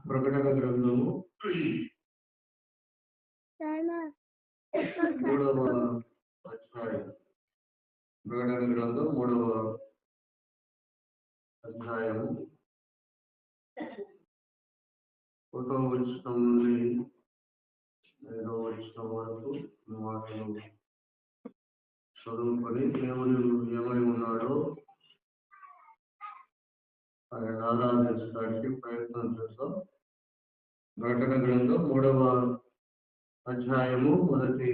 ప్రకటన గ్రంథము 3వ అధ్యాయం. ప్రకటన గ్రంథం 3వ అధ్యాయము 1వ వచనం నుండి 5వ వచనం వరకు మాటలు చదువుకొని దేవుడు ఏమై ఉన్నాడో ఆయన ఆరాధించడానికి ప్రయత్నం చేస్తాం. ప్రకటన గ్రంథం 3వ అధ్యాయము 1వ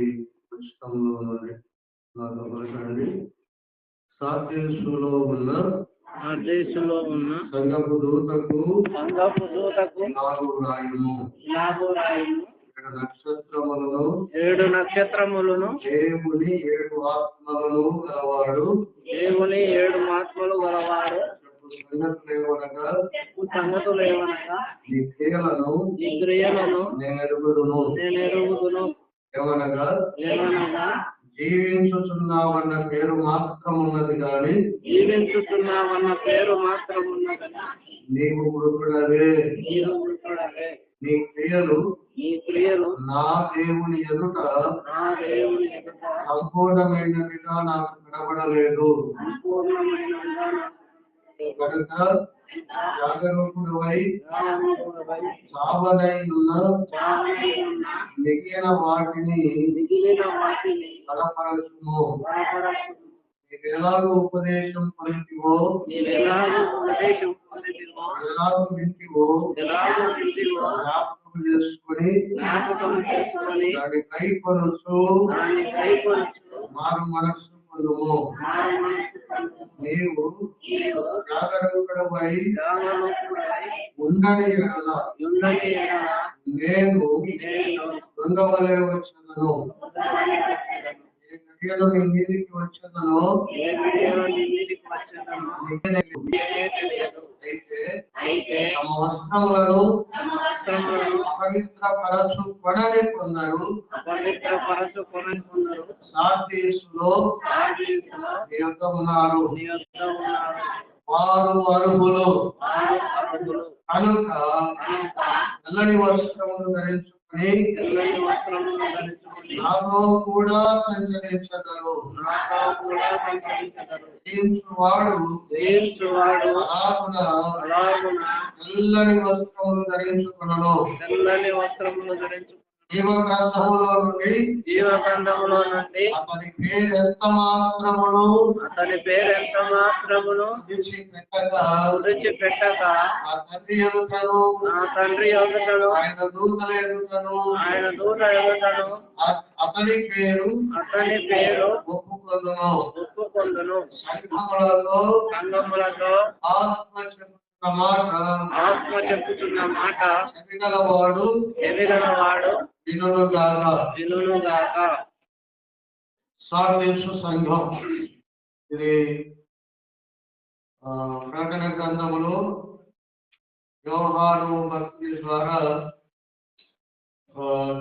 వచనంలో నుండి నాకు పలకండి. సార్దీసులో ఉన్న సంఘపు దూతకు నాకు రాయుము. 7 నక్షత్రములను దేవుని 7 ఆత్మలను గలవాడు సంగతులేవనగా నీ క్రియలను నేను ఎరుగుదును. ఏమనగా జీవించుచున్నావన్న పేరు మాత్రం ఉన్నది కానీ నీవు మృతుడవే. నీ క్రియలు నా దేవుని ఎదుట సంపూర్ణమైనవిగా నాకు కనబడలేదు. కనుక జాగరూకుడవై సావనై ఉన్న మిగిలిన వాటిని బలపరచుము. నీవెలాగో ఉపదేశం పొందితివో, ఎలాగో వింటివో జ్ఞాపకం చేసుకొని దాన్ని కైకొనొచ్చు మారు మనస్సు పొందుము. నీవు జాగరూకుడవై ఉండని ఎడల నేను దొంగవలే వచ్చేదను. ఏ గడియలో నీ మీదికి వచ్చేదనో అయితే తమ వస్త్రములను అపవిత్రపరచుకొనని కొందరు సార్దీసులో నీ యొద్ద ఉన్నారు. వారు అర్హులు కనుక నల్లని వస్త్రములు ధరించుకొని నాతో కూడా సంచరించగలరు. జయించువాడు తెల్లని వస్త్రములు ధరించుకొనును. జీవగ్రంథములో నుండి అతని పేరు ఎంత మాత్రమును విడిచిపెట్టక నా తండ్రి ఎదుటను ఆయన దూతల ఎదుటను అతని పేరు ఒప్పుకొందును. సంఘములతో ఆత్మ చెప్పుతున్న మాట ఎదిగలవాడు వినుగాక. సార్దీసు సంఘం. ఇది ప్రకటన గ్రంథములో యోహాను భక్తి ద్వారా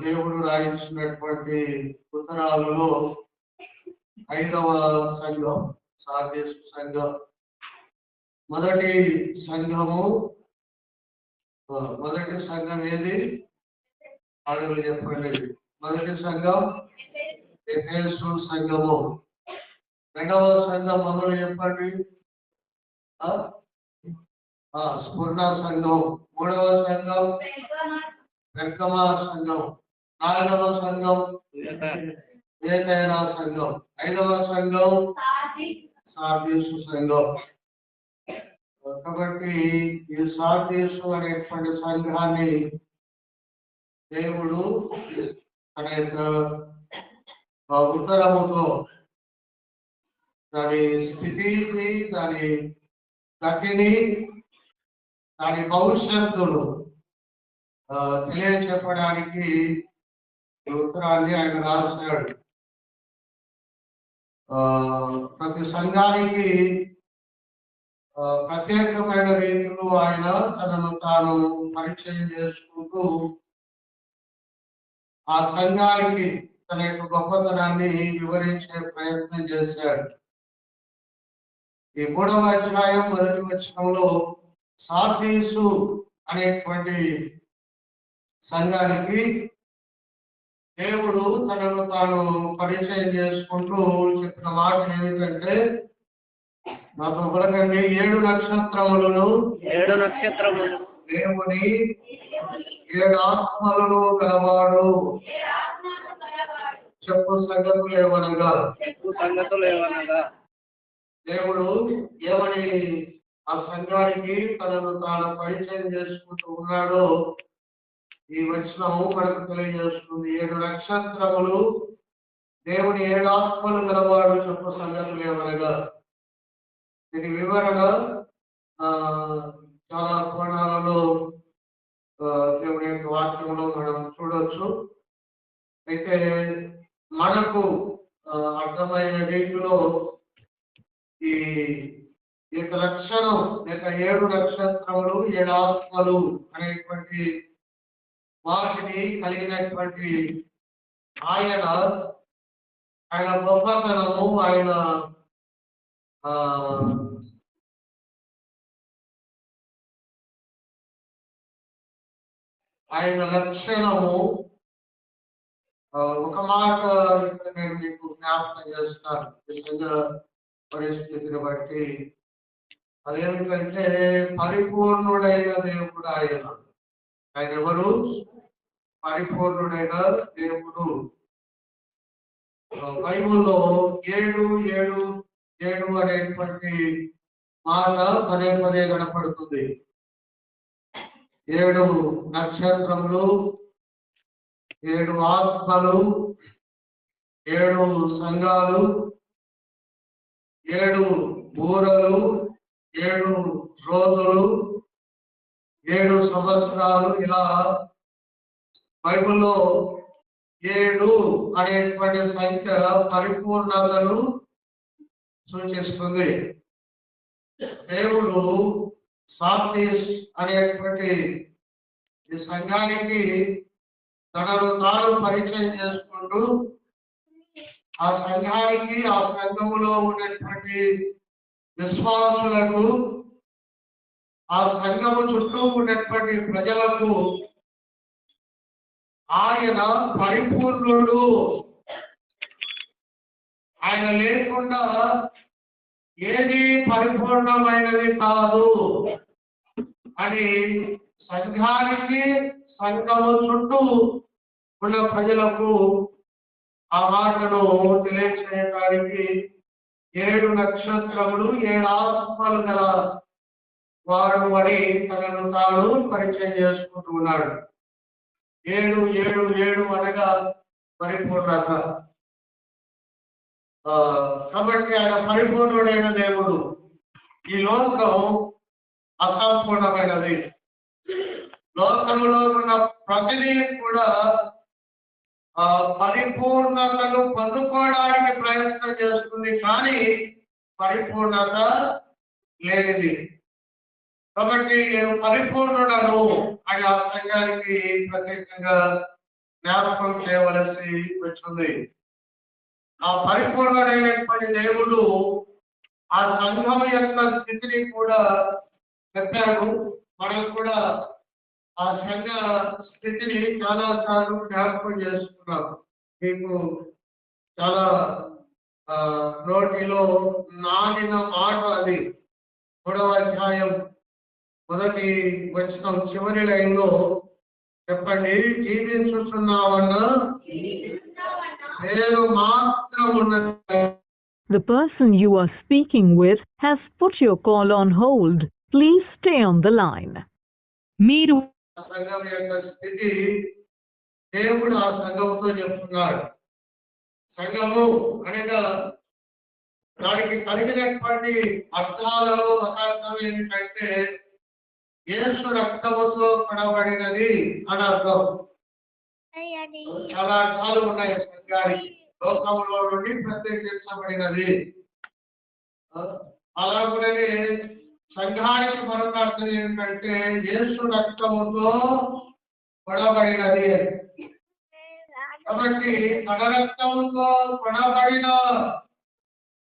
దేవుడు రాయించినటువంటి ఉత్తరాలలో 5వ సంఘం సార్దీసు సంఘం. మొదటి సంఘం ఏది అడుగులు చెప్పండి. మొదటి సంఘం ఎఫెసు సంఘము. 2వ సంఘం మొదలు చెప్పండి. స్ఫురణ సంఘం. 3వ సంఘం పెర్గమా సంఘం. 4వ సంఘం ఏదైనా సంఘం. 5వ సంఘం సార్దీసు సంఘం. కాబట్టి ఈ సార్దీసు అనేటువంటి సంఘాన్ని దేవుడు తన యొక్క ఉత్తరముతో దాని స్థితిని, దాని గతిని, దాని భవిష్యత్తును తెలియచెప్పడానికి ఈ ఉత్తరాన్ని ఆయన రాశాడు. ప్రతి సంఘానికి ప్రత్యేకమైన రీతిలో ఆయన తనను తాను పరిచయం చేసుకుంటూ ఆ సంఘానికి తన యొక్క గొప్పతనాన్ని వివరించే ప్రయత్నం చేశాడు. ఈ 3వ అధ్యాయం 1వ వచనంలో సార్దీసు అనేటువంటి సంఘానికి దేవుడు తనను తాను పరిచయం చేసుకుంటూ చెప్పిన మాట ఏమిటంటే, మాకు పలకండి, 7 నక్షత్రములను దేవుని 7 ఆత్మలను గలవాడు చెప్పు సంగతులు ఏమనగా దేవుడు ఏమని ఆ సంఘానికి తనను తాను పరిచయం చేసుకుంటూ ఉన్నాడో ఈ వచనము మనకు తెలియజేస్తుంది. 7 నక్షత్రములు దేవుని 7 ఆత్మలు గలవాడు చెప్పు సంగతులు ఏమనగా. దీని వివరణ చాలా కోణాలలో దేవుని యొక్క వాక్యంలో మనం చూడవచ్చు. అయితే మనకు అర్థమైన రీతిలో ఈ యొక్క లక్షణం లేక 7 నక్షత్రములు 7 ఆత్మలు అనేటువంటి వాటిని కలిగినటువంటి ఆయన గొప్పతనము, ఆయన లక్షణము ఒక మాట ఇక్కడ నేను మీకు జ్ఞాపకం చేస్తాను. నిజంగా పరిస్థితిని బట్టి అదేమిటంటే, పరిపూర్ణుడైన దేవుడు ఆయన ఎవరు? పరిపూర్ణుడైన దేవుడు. బైబుల్లో 7 అనేటువంటి మాట పదే పదే కనపడుతుంది. 7 నక్షత్రములు, 7 ఆత్మలు, 7 సంఘాలు, 7 బూరలు, 7 రోజులు, 7 సంవత్సరాలు, ఇలా బైబిల్లో 7 అనేటువంటి సంఖ్య పరిపూర్ణతను సూచిస్తుంది. దేవుడు సార్దీస్ అనేటువంటి ఈ సంఘానికి తనను తాను పరిచయం చేసుకుంటూ ఆ సంఘానికి, ఆ సంఘములో ఉన్నటువంటి విశ్వాసులకు, ఆ సంఘము చుట్టూ ఉన్నటువంటి ప్రజలకు ఆయన పరిపూర్ణుడు, ఆయన లేకుండా ఏది పరిపూర్ణమైనది కాదు అని సంఘానికి, సంఘము చుట్టూ ఉన్న ప్రజలకు ఆ మాటను తెలియచేయడానికి 7 నక్షత్రములు 7 ఆత్మలు గల వాడు అని తనను తాను పరిచయం చేసుకుంటూ ఉన్నాడు. 7 అనగా పరిపూర్ణత. కాబట్టి ఆయన పరిపూర్ణుడైన దేవుడు. ఈ లోకం అసంపూర్ణమైనది. లోకంలో ఉన్న ప్రతిదీ కూడా పరిపూర్ణతను పొందుకోవడానికి ప్రయత్నం చేస్తుంది, కానీ పరిపూర్ణత లేనిది. కాబట్టి నేను పరిపూర్ణుడను అని ఆ సంఘానికి ప్రత్యేకంగా జ్ఞాపకం చేయవలసి వచ్చింది. ఆ పరిపూర్ణుడైనటువంటి దేవుడు ఆ సంఘం యొక్క స్థితిని కూడా చెప్పాడు. మనం కూడా ఆ సంఘ స్థితిని చాలా సార్లు జ్ఞాపకం చేసుకున్నాం. మీకు చాలా నోటిలో నానిన మాట అది. 3వ అధ్యాయం 1వ వచనం చివరి లైన్లో చెప్పండి, జీవించుతున్నావన్నా నేను మాత్రం ఉన్నది. The person you are speaking with has put your call on hold. Please stay on the line. మీరు సంఘం యొక్క స్థితి దేవుడు ఆ సంఘంతో చెప్తున్నాడు. సంఘము అనగా దానికి కలిగినటువంటి అర్థాలలో ఒక అర్థం ఏమిటంటే, యేసు రక్తముతో కడబడినది అని అర్థం. చాలా అర్థాలు ఉన్నాయి సంఘానికి. లోకంలో నుండి ప్రత్యేకించబడినది. అలాగే సంఘానికి మరొక అర్థం ఏమిటంటే, యేసు రక్తముతో కొనబడినది. కాబట్టి తన రక్తంతో కొనబడిన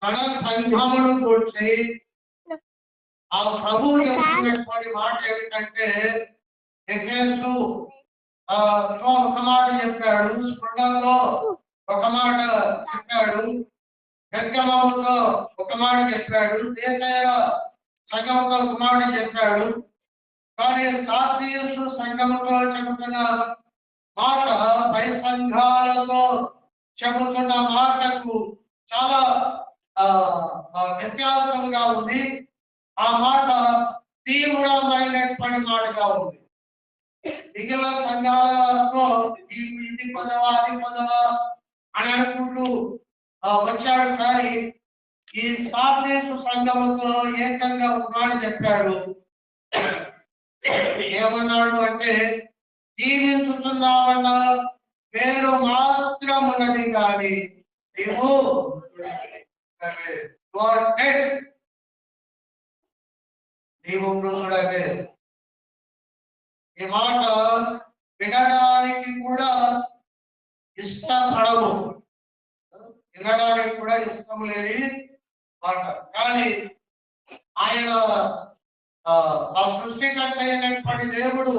తన సంఘమును కూర్చి ఆ ప్రభువు చెప్తున్నటువంటి మాట ఏమిటంటే, ఎఫెసు ఒక మాట చెప్పాడు, స్ఫుటంలో ఒక మాట చెప్పాడు, గర్గమతో ఒక మాట చెప్పాడు, దేశయ సంఘంతో ఒక మాట చెప్పాడు. కానీ సార్దీసు సంఘంతో చెబుతున్న మాట పై సంఘాలతో చెబుతున్న మాటకు చాలా వ్యత్యాసంగా ఉంది. ఆ మాట తీవ్రమైనటువంటి మాటగా ఉంది. మిగిలిన సంఘాలతో ఇది పొందవా అది పొందవా అని అనుకుంటూ వచ్చాడు. కానీ ఈ సార్దీసు సంఘముతో ఏకంగా ఒక మాట చెప్పాడు. ఏమన్నాడు అంటే, జీవించుతున్నామన్న పేరు మాత్రం ఉన్నది కానీ నీవు నీవు మృతుడవే. ఈ మాట వినడానికి కూడా ఇష్టపడవు, వినడానికి కూడా ఇష్టం లేని మాట. కానీ ఆయన ఆ సృష్టికర్త అయినటువంటి దేవుడు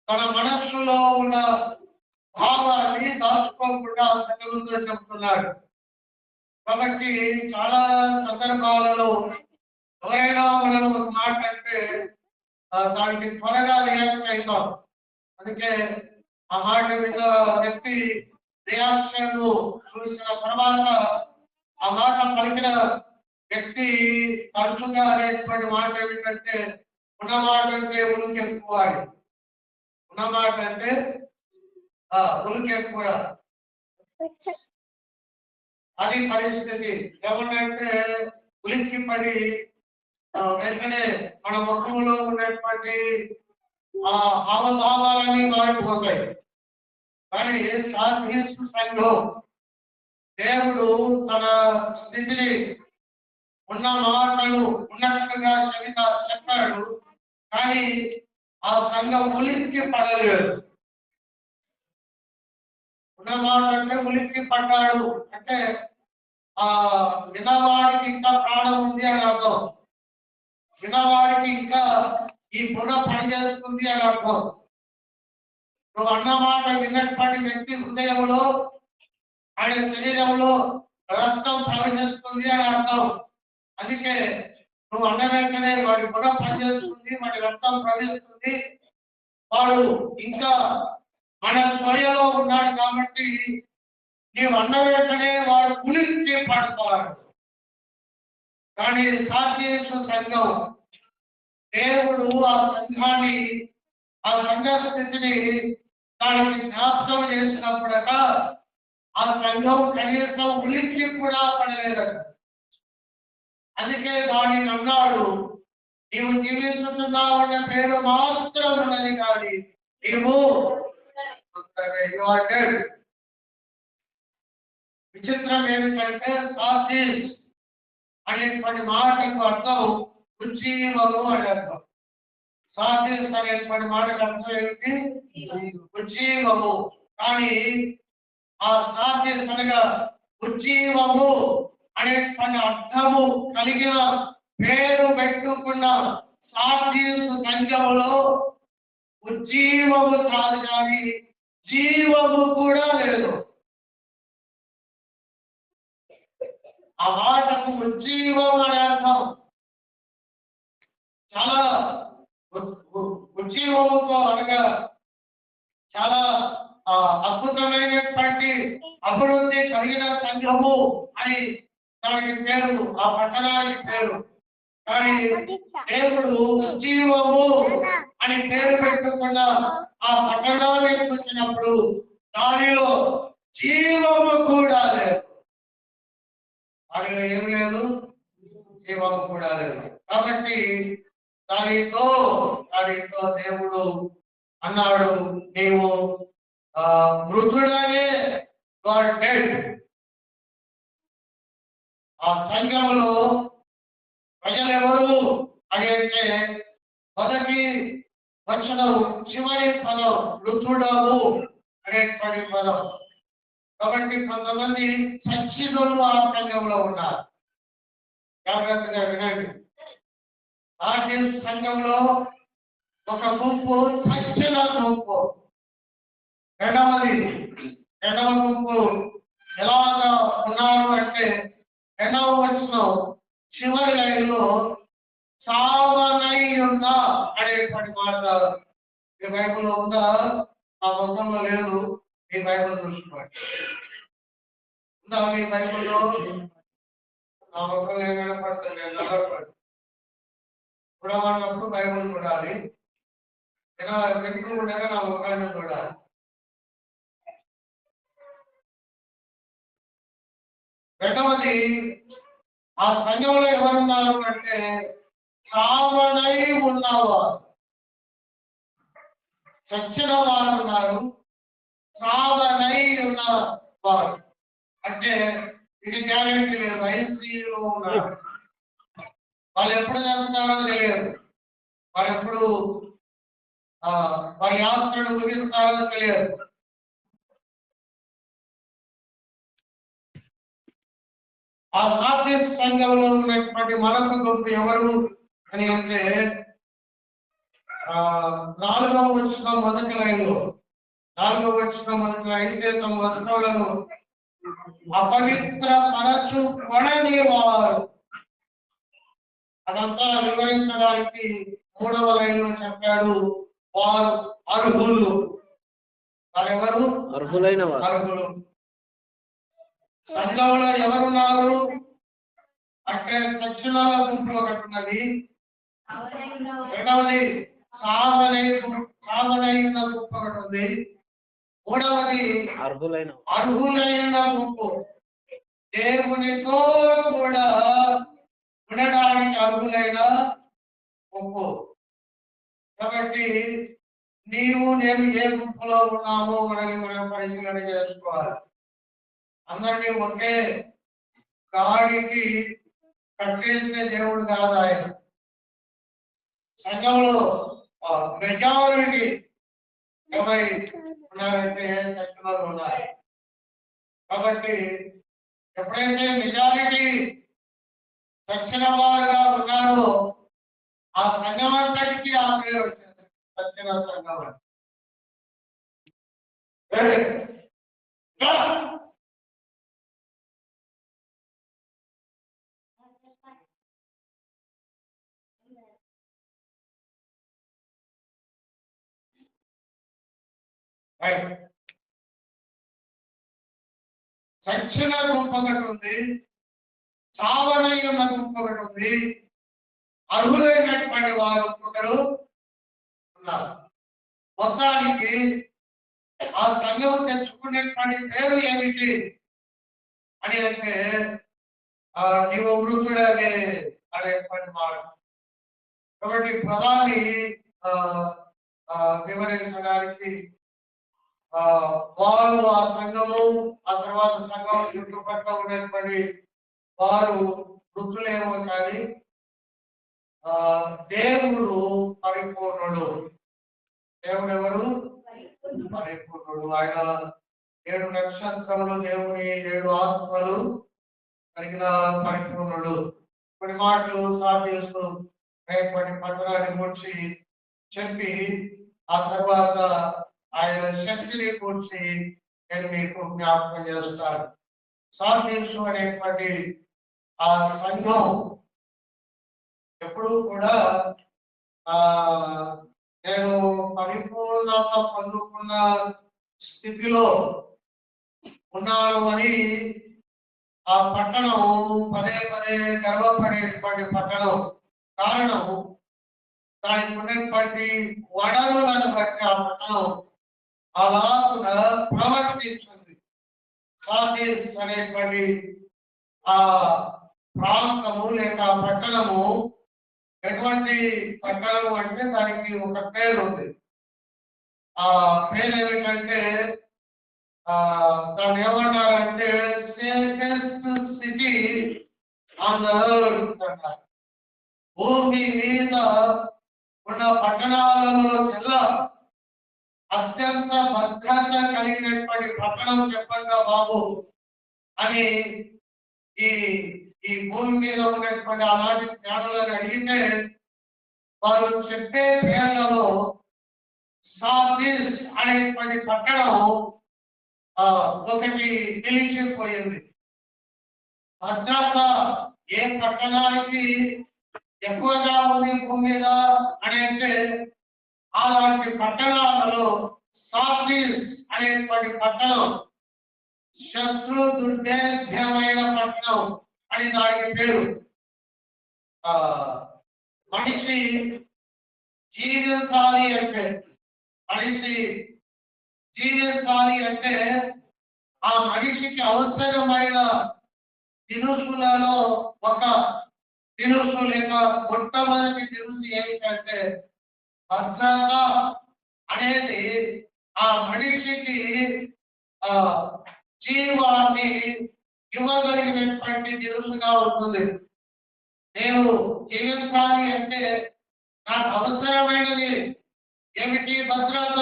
తన మనస్సులో ఉన్న భావాన్ని దాచుకోకుండా సంగముతో చెప్తున్నాడు. కాబట్టి చాలా సందర్భాలలో ఎవరైనా మనం ఒక మాట అంటే దానికి త్వరగా రియాక్ట్ అవుతాం. అందుకే ఆ మాట మీద వ్యక్తి రియాక్షన్ చూసిన తర్వాత ఆ మాట పలికిన వ్యక్తి తరచుగా అనేటువంటి మాట ఏమిటంటే, ఉన్నమాట అంటే ఉనికి ఎక్కువ, ఉన్నమాట అంటే ఉనికి ఎక్కువ. అది పరిస్థితి. ఏమన్నంటే ఉలిక్కి పడి వెంటనే మన ముఖంలో ఉన్నటువంటి హావభావాలన్నీ మారిపోతాయి. కానీ సార్దీసు సంఘం దేవుడు తన స్థితిని ఉన్న మాటలు ఉన్నట్టుగా చెప్పాడు. కానీ ఆ సంఘం ఉలిక్కి పడలేదు. ఉన్న మాట అంటే ఉలిక్కి పడ్డాడు అంటే వినవాడికి ఇంకా ప్రాణం ఉంది అని అర్థం. వినవాడికి ఇంకా ఈ బుర్ర పనిచేస్తుంది అని అర్థం. నువ్వు అన్నమాట విన్నటువంటి వ్యక్తి హృదయంలో, ఆయన శరీరంలో రక్తం ప్రవహిస్తుంది అని అర్థం. అందుకే నువ్వు అన్న వెంటనే వాడి బుర్ర పనిచేస్తుంది, వాడి రక్తం ప్రవహిస్తుంది, వాడు ఇంకా మన స్వయంలో ఉన్నాడు. కాబట్టి నీవు అన్న వెంటనే వాడు ఉలిక్కి పడతాడు. కానీ సార్దీసు సంఘం దేవుడు ఆ సంఘాన్ని, ఆ సంఘ స్థితిని దానికి జ్ఞాపకం చేసినప్పుడట ఆ సంఘం కనీసం ఉలిక్కి కూడా పడలేదట. అందుకే వాడిని అన్నాడు, నీవు జీవిస్తున్నావు అన్న పేరు మాత్రం ఉన్నది కానీ నీవు విచిత్రం ఏమిటంటే సార్దీస్ అనేటువంటి మాటకు అర్థం ఉజ్జీవము అని అర్థం. సార్దీస్ అనేటువంటి మాటకు అర్థం ఏమిటి? ఉజ్జీవము. కానీ ఆ సార్దీస్ అనగా ఉజ్జీవము అనేటువంటి అర్థము కలిగిన పేరు పెట్టుకున్న సార్దీసు సంఘములో ఉజ్జీవము కాదు కానీ జీవము కూడా లేదు. ఆ మాటకు ఉజ్జీవం అనే అర్థం. చాలా ఉజ్జీవముతో అనగా చాలా అద్భుతమైనటువంటి అభివృద్ధి కలిగిన సంఘము అని దానికి పేరు, ఆ పట్టణానికి పేరు. కానీ దేవుడు ఉజ్జీవము అని పేరు పెట్టుకున్న ఆ పట్టణానికి వచ్చినప్పుడు దానిలో జీవము కూడా లేదు. దానిలో ఏం లేదు, జీవము కూడా లేదు. కాబట్టి దానితో దేవుడు అన్నాడు, నీవు మృతుడనే డెడ్. ఆ సంఘంలో ప్రజలు ఎవరు అని అంటే మొదటి వచనం చివరి పదం మృతుడవు అనేటువంటి పదం. కాబట్టి కొంతమంది చచ్చితులు ఆ సంఘంలో ఉన్నారు. జాగ్రత్తగా వినండి. ఆ సంఘంలో ఒక గుంపు చచ్చిన గుంపు. రెండవ గుంపు ఎలాగ ఉన్నారు అంటే 2వ వచనం చివరి లైన్లో సావనై ఉన్న అనేటువంటి మాట ఈ బైబిల్లో ఉందా? ఆ పుస్తకంలో లేదు. ఈ బైబిల్ చూసుకోండి. ఉందా మీ బైబిల్లో? ఆ పుస్తకం ఏమైనా పడుతుంది నల్లపడి చూడమన్నప్పుడు బైబిల్ చూడాలి. వెనుక ఉండగా నా ముఖాన్ని చూడాలి. రెండవది ఆ సంఘంలో ఎవరున్నారు అంటే సావనై ఉన్నవారు, చచ్చిన వారు ఉన్నారు, సావనై ఉన్నవారు అంటే ఇది గ్యారెంటీ లేదు. ఐసీయూలో ఉన్నారు. వాళ్ళు ఎప్పుడు చదువుతారో తెలియదు. వాళ్ళు ఎప్పుడు వారి యాత్రను ముగిస్తారో తెలియదు. ఆ సాధ్య సంఘంలో ఉన్నటువంటి మనసు గుంపు ఎవరు అని అంటే 4వ వచనం మొదటి లైన్లో 4వ వచనం మొదటి లైన్ తమ వస్త్రాలను అపవిత్ర పరచు కొనని వారు. అదంతా వివరించడానికి 3వ లైన్లో చెప్పాడు. వారు అర్హులు. వారెవరు? అర్హులైన వారు. అర్హులు. సంఘంలో ఎవరున్నారు అంటే చచ్చిన గుంపు ఒకటి ఉన్నది. రెండవది సావనైన గుంపు ఒకటి ఉంది. మూడవది అర్హులైన గుంపు, దేవునితో కూడా ఉండడానికి అర్హులైన గుంపు. కాబట్టి నీవు నేను ఏ గుంపులో ఉన్నామో మనం పరిశీలన చేసుకోవాలి. అందరినీ ఒకే గాడికి కట్టేసిన దేవుడు కాదు ఆయన. సంఘంలో మెజారిటీ ఎవరై ఉన్నారంటే చచ్చినోళ్ళు ఉన్నారు. కాబట్టి ఎప్పుడైతే మెజారిటీ చచ్చిన వారుగా ఉన్నారో ఆ సంఘం అంతటికి ఆ పేరు వచ్చింది, చచ్చిన సంఘం అని. చచ్చిన గుంపు ఒకటి ఉంది, సావనై ఉన్న గుంపు ఒకటి ఉంది, అర్హులైనటువంటి వారు ఒకరు ఉన్నారు. మొత్తానికి ఆ సంఘం తెచ్చుకునేటువంటి పేరు ఏమిటి అని అంటే నీవు వృద్ధుడనే అనేటువంటి మాట. కాబట్టి ప్రధాని వివరించడానికి వారు ఆ సంఘము, ఆ తర్వాత సంఘం చుట్టుపక్కల ఉండేటువంటి వారు వృద్ధులేమో కానీ దేవుడు పరిపూర్ణుడు. దేవుడు ఎవరు? పరిపూర్ణుడు. ఆయన 7 నక్షత్రములు, దేవుని 7 ఆత్మలు కలిగిన పరిపూర్ణుడు. కొన్ని మాటలు సాధిస్తూ రేపటి పట్టణాన్ని గురించి చెప్పి ఆ తర్వాత ఆయన శక్తిని గురించి నేను మీకు జ్ఞాపకం చేస్తాను. సాధించు అనేటువంటి ఆ సంఘం ఎప్పుడూ కూడా నేను పరిపూర్ణత పొందుకున్న స్థితిలో ఉన్నాను అని ఆ పట్టణం పదే పదే గర్వపడేటువంటి పట్టణం. కారణం దానికి ఉన్నటువంటి వనరులను బట్టి ఆ పట్టణం అలాగా ప్రవర్తించింది. సాధిస్ అనేటువంటి ఆ ప్రాంతము లేక పట్టణము ఎటువంటి పట్టణము అంటే దానికి ఒక పేరు ఉంది. ఆ పేరు ఏమిటంటే దాన్ని ఏమన్నారంటే safest city on the earth అన్నారు. భూమి మీద ఉన్న పట్టణాలలో జిల్లా అత్యంత భద్రత కలిగినటువంటి పట్టణం చెప్పంగా బాబు అని ఈ భూమి మీద ఉన్నటువంటి అలాంటి జ్ఞానులను అడిగితే వారు చెప్పే పేర్లలో సాధిస్ అనేటువంటి పట్టణం ఒకటి నిలిచిపోయింది. భద్రత ఏ పట్టణానికి ఎక్కువగా ఉంది భూమి మీద అంటే అలాంటి పట్టణాలలో సార్దీస్ అనేటువంటి పట్టణం శత్రు దుర్భేద్యమైన పట్టణం అని దానికి పేరు. మనిషి జీవించాలి అంటే ఆ మనిషికి అవసరమైన దినుసులలో ఒక దినుసు లేక మొట్టమొదటి దినుసు ఏమిటంటే భద్రత అనేది ఆ మనిషికి జీవాన్ని ఇవ్వగలిగినటువంటి దినుసుగా ఉంటుంది. నేను జీవించాలి అంటే నాకు అవసరమైనది ఏమిటి? భద్రత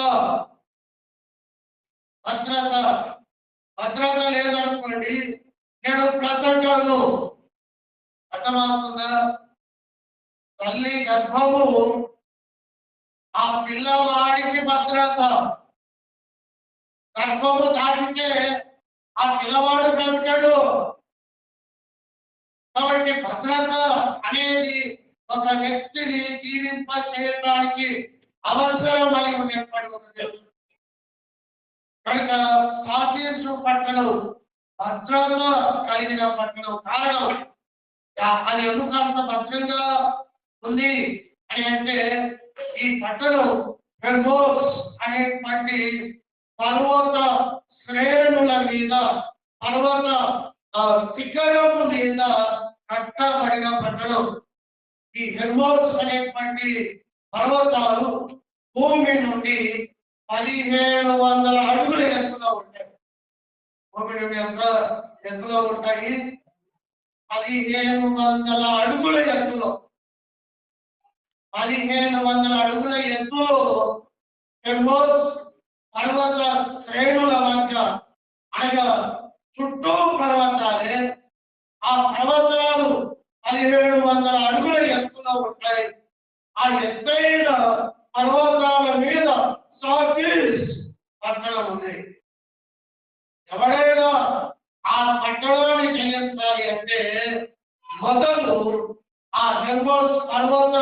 లేదనుకోండి నేను బ్రతకను. అర్థమవుతుందా? తల్లి గర్భము ఆ పిల్లవాడికి భద్రత. గర్భము దాటితే ఆ పిల్లవాడు బ్రతకడు. కాబట్టి భద్రత అనేది ఒక వ్యక్తిని జీవింప చేయడానికి అవసరమై ఉన్నటువంటి ఒక తెలుసు. కనుక సార్దీసు పట్టణం భద్రత కలిగిన పట్టణం. కారణం అది ఎందుకు అంత భద్రంగా ఉంది అని అంటే ఈ పట్టణం పెర్మోస్ అనేటువంటి పర్వత శ్రేణుల మీద పర్వత శిఖరము మీద కట్టబడిన పట్టణం. ఈ హెర్మోస్ అనేటువంటి పర్వతాలు భూమి నుండి 1700 అడుగుల ఎత్తులో ఉంటాయి. భూమి నుండి ఎంత ఎత్తులో ఉంటాయి? 1700 అడుగుల ఎత్తులో. 1500 అడుగుల ఎత్తులో హెర్మోస్ పర్వత శ్రేణుల మధ్య అనగా చుట్టూ పర్వతాలే. ఆ పర్వతాలు 1700 అడుగుల ఎత్తులో ఉంటాయి. ఆ ఎత్తైన పర్వతాల మీద సార్దీస్ పట్టణం ఉంది. ఎవరైనా ఆ పట్టణాన్ని జయించాలి అంటే మొదలు ఆ హెర్మోస్ పర్వత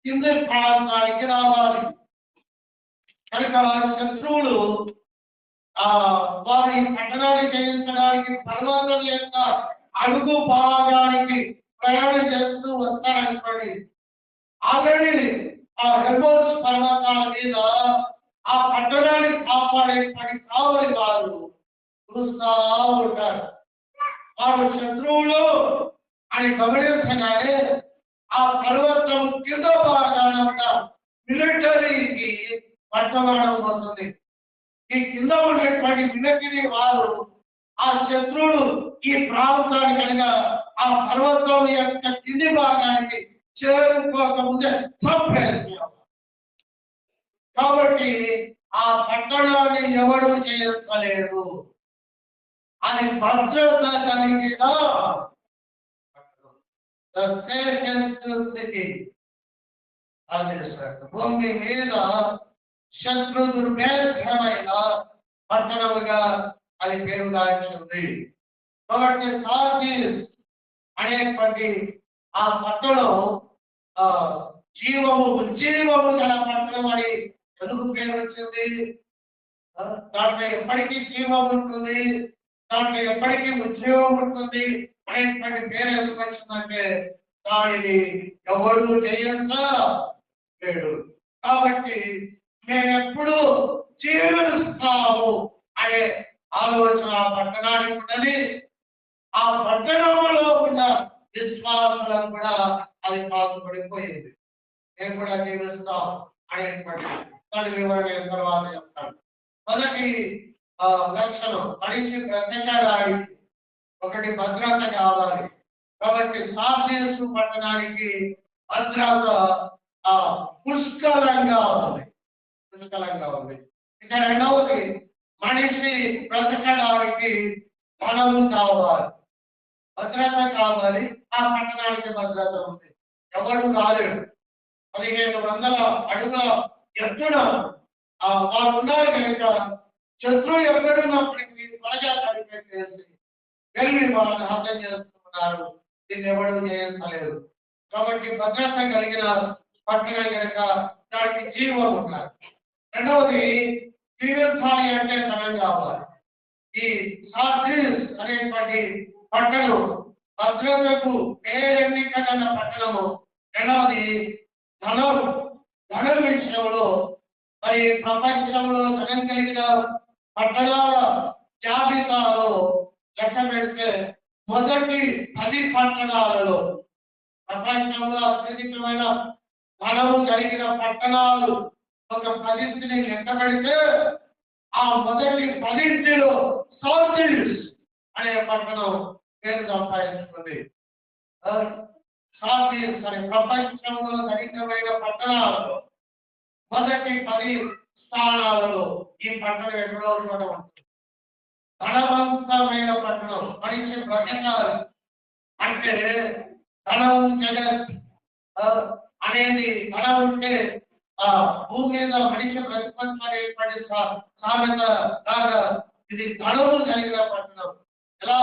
కింది ప్రాంతానికి రావాలి. కనుక వారి శత్రువులు వారి పట్టణాన్ని జయించడానికి పర్వతం యొక్క అడుగు భాగానికి ప్రయాణం చేస్తూ వస్తారనుకోండి. ఆల్రెడీ ఆ హెర్మోస్ పర్వతాల మీద ఆ పట్టణాన్ని కాపాడేటువంటి కావలి వారు చూస్తూ ఉంటారు. వారు శత్రువులు అని గమనించగానే ఆ పర్వతం కింద భాగాన ఉన్న మిలిటరీకి వర్తమానం వస్తుంది. ఈ కింద ఉన్నటువంటి మిలిటరీ వారు ఆ శత్రువులు ఈ ప్రాంతానికి కనుక ఆ పర్వతం యొక్క కింది భాగానికి చేరుకోకముందే చంపేస్తున్నారు. కాబట్టి ఆ పట్టణాన్ని ఎవరు చేయలేరు. అది భద్రత కలిగిన భూమి మీద శత్రు దుర్భేద్యమైన పట్టణముగా అది పేరు దాల్చింది. కాబట్టి సార్దీస్ అనేటువంటి ఆ పట్టణం ఉజ్జీవము గల పట్టణం అని ఎందుకు పేరు వచ్చింది? దాంట్లో ఎప్పటికీ జీవం ఉంటుంది, దాంట్లో ఎప్పటికీ ఉద్యోగం ఉంటుంది అనేటువంటి పేరు ఎందుకు వచ్చిందంటే దానిని ఎవరు చేయంగా లేడు. కాబట్టి మేము ఎప్పుడు జీవిస్తాము అనే ఆలోచన ఆ పట్టణానికి ఉన్నది. ఆ పట్టణంలో ఉన్న విశ్వాసులను కూడా అది పాల్పడిపోయింది. మేము కూడా జీవిస్తాం అనేటువంటి దాని వివరణ తర్వాత చెప్తాను. మొదటి లక్షణం మనిషి బ్రతకడానికి ఒకటి భద్రత కావాలి. కాబట్టి సార్దీసు పట్టణానికి భద్రత పుష్కలంగా ఉంది. ఇక రెండవది మనిషి బ్రతకడానికి బలము కావాలి, భద్రత కావాలి. ఆ పట్టణానికి భద్రత ఉంది. ఎవరు రాలేడు. 1500 అడుగుల ఎత్తున వారు ఉన్నారు కనుక శత్రువు ఎక్కడున్నప్పటికీ త్వరగా కనిపెట్టేసి వెళ్ళి వాళ్ళని హత్య చేస్తున్నారు. దీన్ని ఎవరు చేయించలేదు. కాబట్టి భద్రత కలిగిన పట్టణం కనుక దానికి జీవం ఉన్నారు. రెండవది జీవించాలి అంటే ధనం కావాలి. ఈ సార్డిస్ అనేటువంటి పట్టణం భద్రతకు పేరెన్నికైన పట్టణము. రెండవది ధనం విషయంలో మరి ప్రపంచంలో ధనం కలిగిన పట్టణాల జాబితాలో లెక్క పెడితే మొదటి 10 పట్టణాలలో ప్రపంచంలో అత్యధికమైన ధనము కలిగిన పట్టణాలు ఒక 10ని లెక్క పెడితే ఆ మొదటి 10లో సార్డిస్ అనే పట్టణం పేరు సంపాదించుకుంది. సార్డిస్ అనే ప్రపంచంలో ధనికమైన పట్టణాలలో మొదటి 10 స్థానాలలో ఈ పట్టణం ఎక్కడో ఉండడం. ధనవంతమైన పట్టణం. మనిషి బ్రతకాలి అంటే ధనం జగత్ అనేది ధనం ఉంటే భూమి మీద మనిషి బ్రతకనేటువంటి సామెత లాగా ఇది ధనము కలిగిన పట్టణం. ఎలా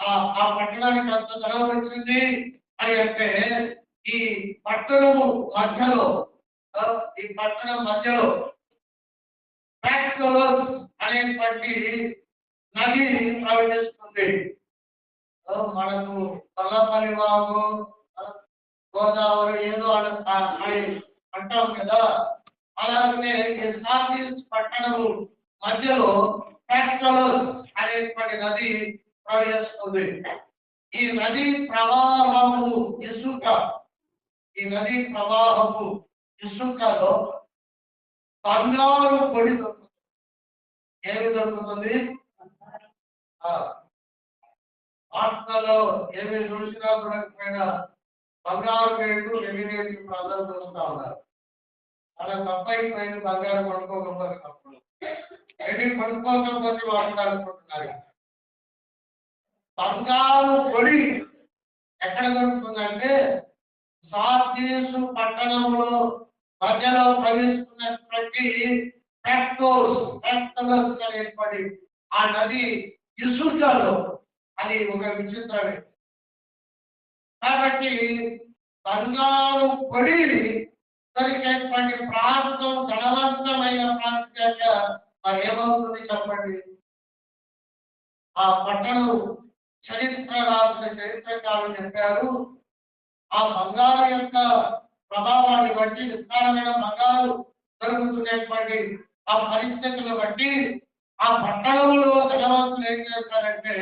ఆ పట్టణానికి అంత ధనం వచ్చింది అని అంటే ఈ పట్టణము మధ్యలో ఫ్యాక్టోరస్ అనేటువంటి నది ప్రవహిస్తుంది. మనకు పల్లపల్లి వాగు, గోదావరి ఏదో అని అంటాం కదా. అలాగే ఈ సార్డిస్ పట్టణము మధ్యలో ఫ్యాక్టోరస్ అనేటువంటి నది ప్రవహిస్తుంది. ఈ నది ప్రవాహము ఇసుకలో బంగారు పొడి దొరుకుతుంది. ఏమి దొరుకుతుంది? వార్తల్లో ఏమి చూసినా చూడకపోయినా బంగారు రేటు ఎమినేటి ప్రజలు చూస్తూ ఉన్నారు. అలా తప్పైపోయింది బంగారు కొనుక్కోకపోతే తప్పుడు. ఎన్ని కొనుక్కోకపోతే వాడుకుంటున్నారు. బంగారు పొడి ఎక్కడ దొరుకుతుందంటే సార్డిస్ పట్టణంలో మధ్యలో ప్రవేశిస్తున్నటువంటి ఫ్యాక్టోరస్ అనేటువంటి ఆ నది ఇసుకలో. అది ఒక విచిత్రమే. కాబట్టి బంగారు పొడి దొరికేటువంటి ప్రాంతం ధనవంతమైన ప్రాంతంగా మరి ఏమవుతుంది చెప్పండి? ఆ పట్టణం చరిత్ర రాసిన చరిత్రకారులు చెప్పారు. ఆ బంగారు యొక్క ప్రభావాన్ని బట్టి విస్తారమైన బంగారు దొరుకుతున్నటువంటి ఆ పరిస్థితులను బట్టి ఆ పట్టణంలో ధనవంతులు ఏం చేస్తారంటే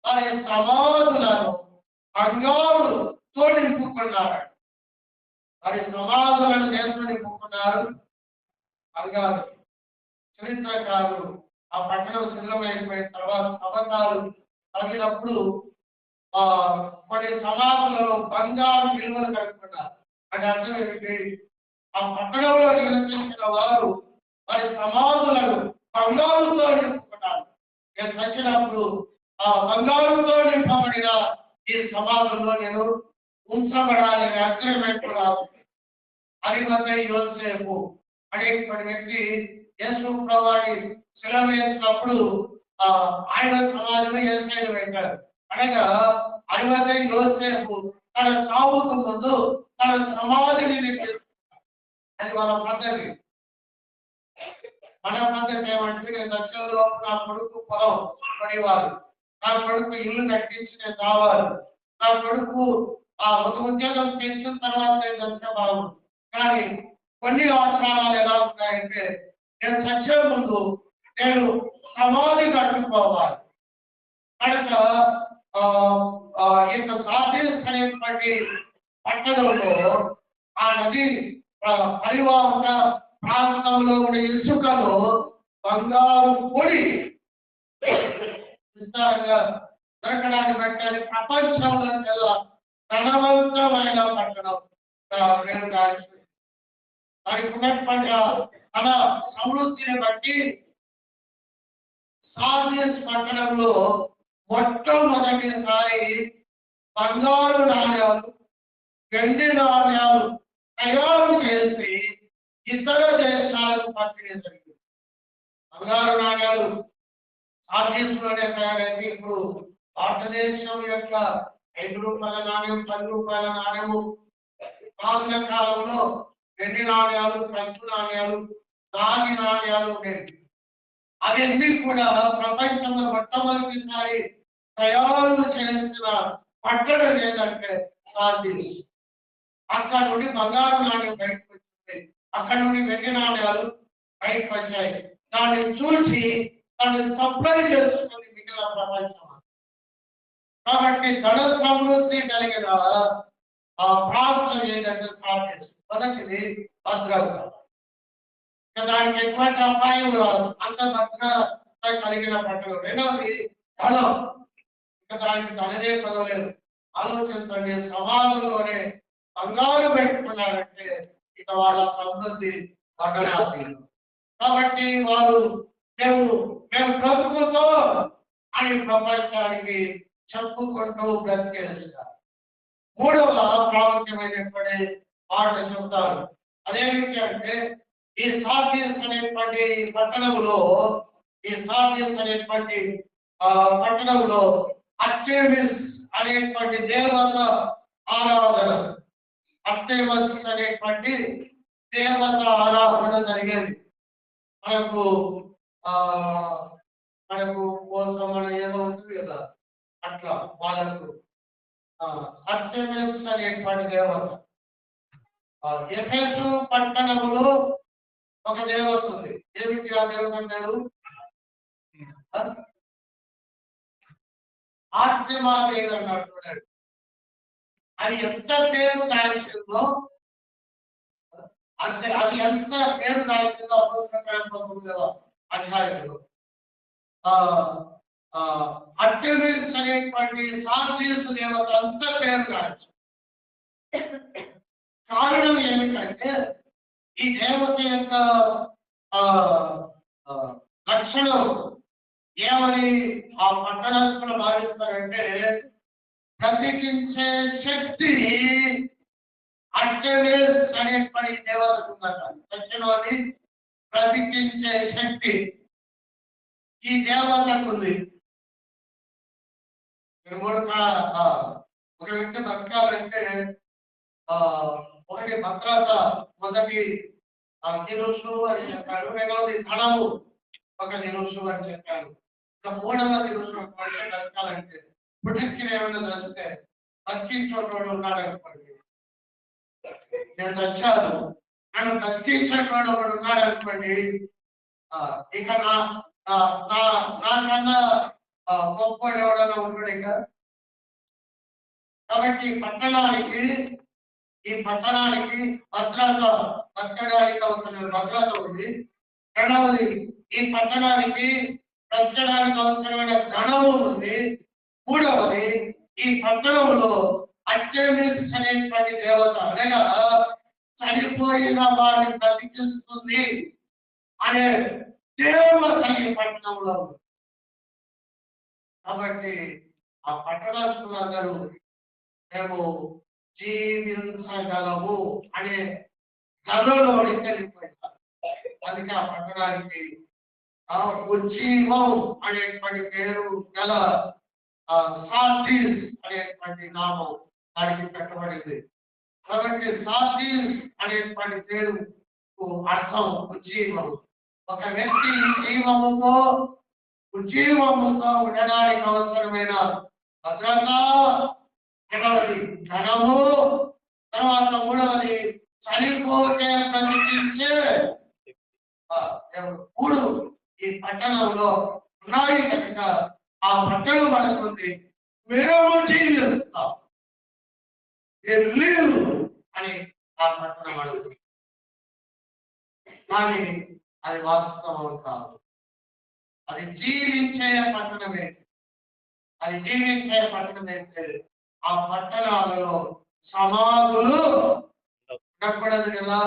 వారి సమాధులను బంగారుతో నింపుకున్నారు. వారి సమాధులను దేశంలో నింపుకున్నారు బంగారు. చరిత్రకారులు ఆ పట్టణం శిథిలమైపోయిన తర్వాత తవ్వకాలు తగినప్పుడు కొన్ని సమాధులలో బంగారు విలువలు కలుపుకున్నారు. అంటే అర్థం ఏమిటి? ఆ పట్టణంలో నివసించిన వారు వారి సమాధులను బంగారుతో నింపుకున్నారు. నేను వచ్చినప్పుడు ఆ బంగారుతో నింపబడిన ఈ సమాధుల్లో నేను ఉంచబడాలని అగ్రిమెంట్ రాదు. అరిమతై యోసేపు అనేటువంటి వ్యక్తి యేసు ప్రభువుని శిలువ వేసినప్పుడు ఆయన సమాధిలో యేసయ్యను పెట్టారు. అనగా అరిమతై యోసేపు తన సావుకు ముందు తన సమాధిని నిర్మిస్తున్నారు. అది మన పద్ధతి. మన పద్ధతి ఏమంటే నేను దక్షిణలో నా కొడుకు పొలం పడేవారు, నా కొడుకు ఇల్లు కట్టించి నేను కావాలి, నా కొడుకు ఒక ఉద్యోగం చేసిన తర్వాత నేను దక్షిణ బాగుంది. కానీ కొన్ని అవసరాలు ఎలా ఉంటాయంటే నేను చచ్చే ముందు నేను సమాధి కట్టుకోవాలి. కనుక ఇంత సార్డిస్ అనేటువంటి పట్టణంలో ఆ నది పరివాహక ప్రాంతంలో ఉన్న ఇసుకలో బంగారు పొడి విస్తారంగా దొరకడానికి పెట్టాలి. ప్రపంచంలో చాలా ధనవంతమైన పట్టణం దానికి ఉన్నటువంటి తన సమృద్ధిని బట్టి సార్డిస్ పట్టణంలో మొట్టమొదటిసారి బంగారు నాణ్యాలు, వెండి నాణ్యాలు తయారు చేసి ఇతర దేశాలకు పంపిణీ జరిగింది. బంగారు నాణ్యాలు ఆర్టీసీలోనే తయారైంది. ఇప్పుడు భారతదేశం యొక్క రూపాయల నాణ్యం, రూపాయల నాణ్యము, ప్రాచీన కాలంలో వెండి నాణ్యాలు, కంచు నాణ్యాలు, రాగి నాణ్యాలు ఉండేవి. అవన్నీ కూడా ప్రపంచంలో మొట్టమొదటిసారి తయారు చేసిన పట్టణం ఏదంటే సార్దీస్. అక్కడ నుండి బంగారు నాణ్యం బయటకు వచ్చింది, అక్కడ నుండి వెండి నాణ్యాలు బయటకు వచ్చాయి. దాన్ని చూసి దాన్ని సప్లై చేస్తుంది మిగిలిన ప్రపంచం. కాబట్టి ధన సమృద్ధి కలిగిన ప్రాంతం ఏదంటే సార్దీస్. మొదటిది భద్రత, దానికి ఎటువంటి అపాయం రాదు, అంత భద్రత కలిగిన పట్టణం. రెండవది ధనం, ఇంకా దానికి ధనదే చదవలేదు. ఆలోచించండి, సమాజంలోనే బంగారు పెట్టుకున్నారంటే ఇక వాళ్ళ సమృద్ధి పట్టణాలు. కాబట్టి వారు మేము బ్రతుకుతో అని ప్రపంచానికి చెప్పుకుంటూ బ్రతికేస్తారు. మూడవ ప్రాముఖ్యమైనటువంటి మాట చెప్తారు. అదేమిటి అంటే ఈ సార్దీస్ అనేటువంటి పట్టణంలో అర్టెమిస్ అనేటువంటి దేవత ఆరాధన, అర్టెమిస్ అనేటువంటి దేవత ఆరాధన జరిగేది. మనకు కోసం మన ఏదో ఉంటుంది కదా, అట్లా వాళ్ళకు అర్టెమిస్ అనేటువంటి దేవత. ఎఫెసు పట్టణంలో ఒక దేవత ఉంది. ఏమిటి ఆ దేవత అంటారు? ఆర్తిమాదేవి అన్నాడు. చూడండి, అది ఎంత పేరు దాల్చిందో, అంటే అది ఎంత పేరు దాల్చిందో అపోస్తలుల అధ్యాయంలో అర్టెమిస్ అనేటువంటి సార్దీస్ దేవత అంత పేరు దాల్చింది. కారణం ఏమిటంటే ఈ దేవత యొక్క లక్షణం ఏమని ఆ పట్టణస్తులు భావిస్తారంటే, బ్రతికించే శక్తి అర్టెమిస్ అనేటువంటి దేవతకు ఉందట. లక్షణాన్ని బ్రతికించే శక్తి ఈ దేవతకు ఉంది. ఒక వ్యక్తి బతకాలంటే ఒకటి భద్రత, మొదటి దినుసు అని చెప్పారు. రెండవది ధనము ఒక దినుసు అని చెప్పారు. ఇంకా మూడవ దినుసు బతకాలంటే పుట్టించిన ఏమైనా చదివితే బతికించేవాడు ఉన్నాడు అనుకోండి. నేను చచ్చాను, నన్ను బతికించేవాడు ఒకడు ఉన్నాడు అనుకోండి, ఇక నాకన్నా గొప్పవాడు ఎవడన్నా ఉంటాడు ఇక. కాబట్టి ఈ పట్టణానికి భద్రత, బతకడానికి అవసరమైన భద్రత ఉంది. రెండవది, ఈ పట్టణానికి బ్రతకడానికి అవసరమైన ధనము ఉంది. మూడవది, ఈ పట్టణంలో అర్టెమిస్ అనేటువంటి దేవత అనగా చనిపోయిన వారిని బ్రతికిస్తుంది అనే దేవత ఈ పట్టణంలో ఉంది. కాబట్టి ఆ పట్టణస్తులందరూ మేము జీవించగలము అనే గర్వంలో వెళ్ళిపోయినారు. అందుకే ఆ పట్టణానికి ఉజ్జీవం అనేటువంటి పేరు గల సార్దీస్ అనేటువంటి నామం దానికి పెట్టబడింది. కాబట్టి సార్దీస్ అనేటువంటి పేరు అర్థం ఉజ్జీవం. ఒక వ్యక్తి ఉజ్జీవముతో ఉండడానికి అవసరమైన భద్రత, రెండవది ధనము, తర్వాత మూడవది చనిపోతే బ్రతికించే మూడు ఈ పట్టణంలో ఉన్నాయి కనుక ఆ పట్టణం పడుతుంది. మేము జీవిస్తాం అని ఆ పట్టణం అడుగుతుంది. కానీ అది వాస్తవం కాదు. అది జీవించే పట్టణమే. ఆ పట్టణాలలో సమాధులు ఉండకూడదు కదా,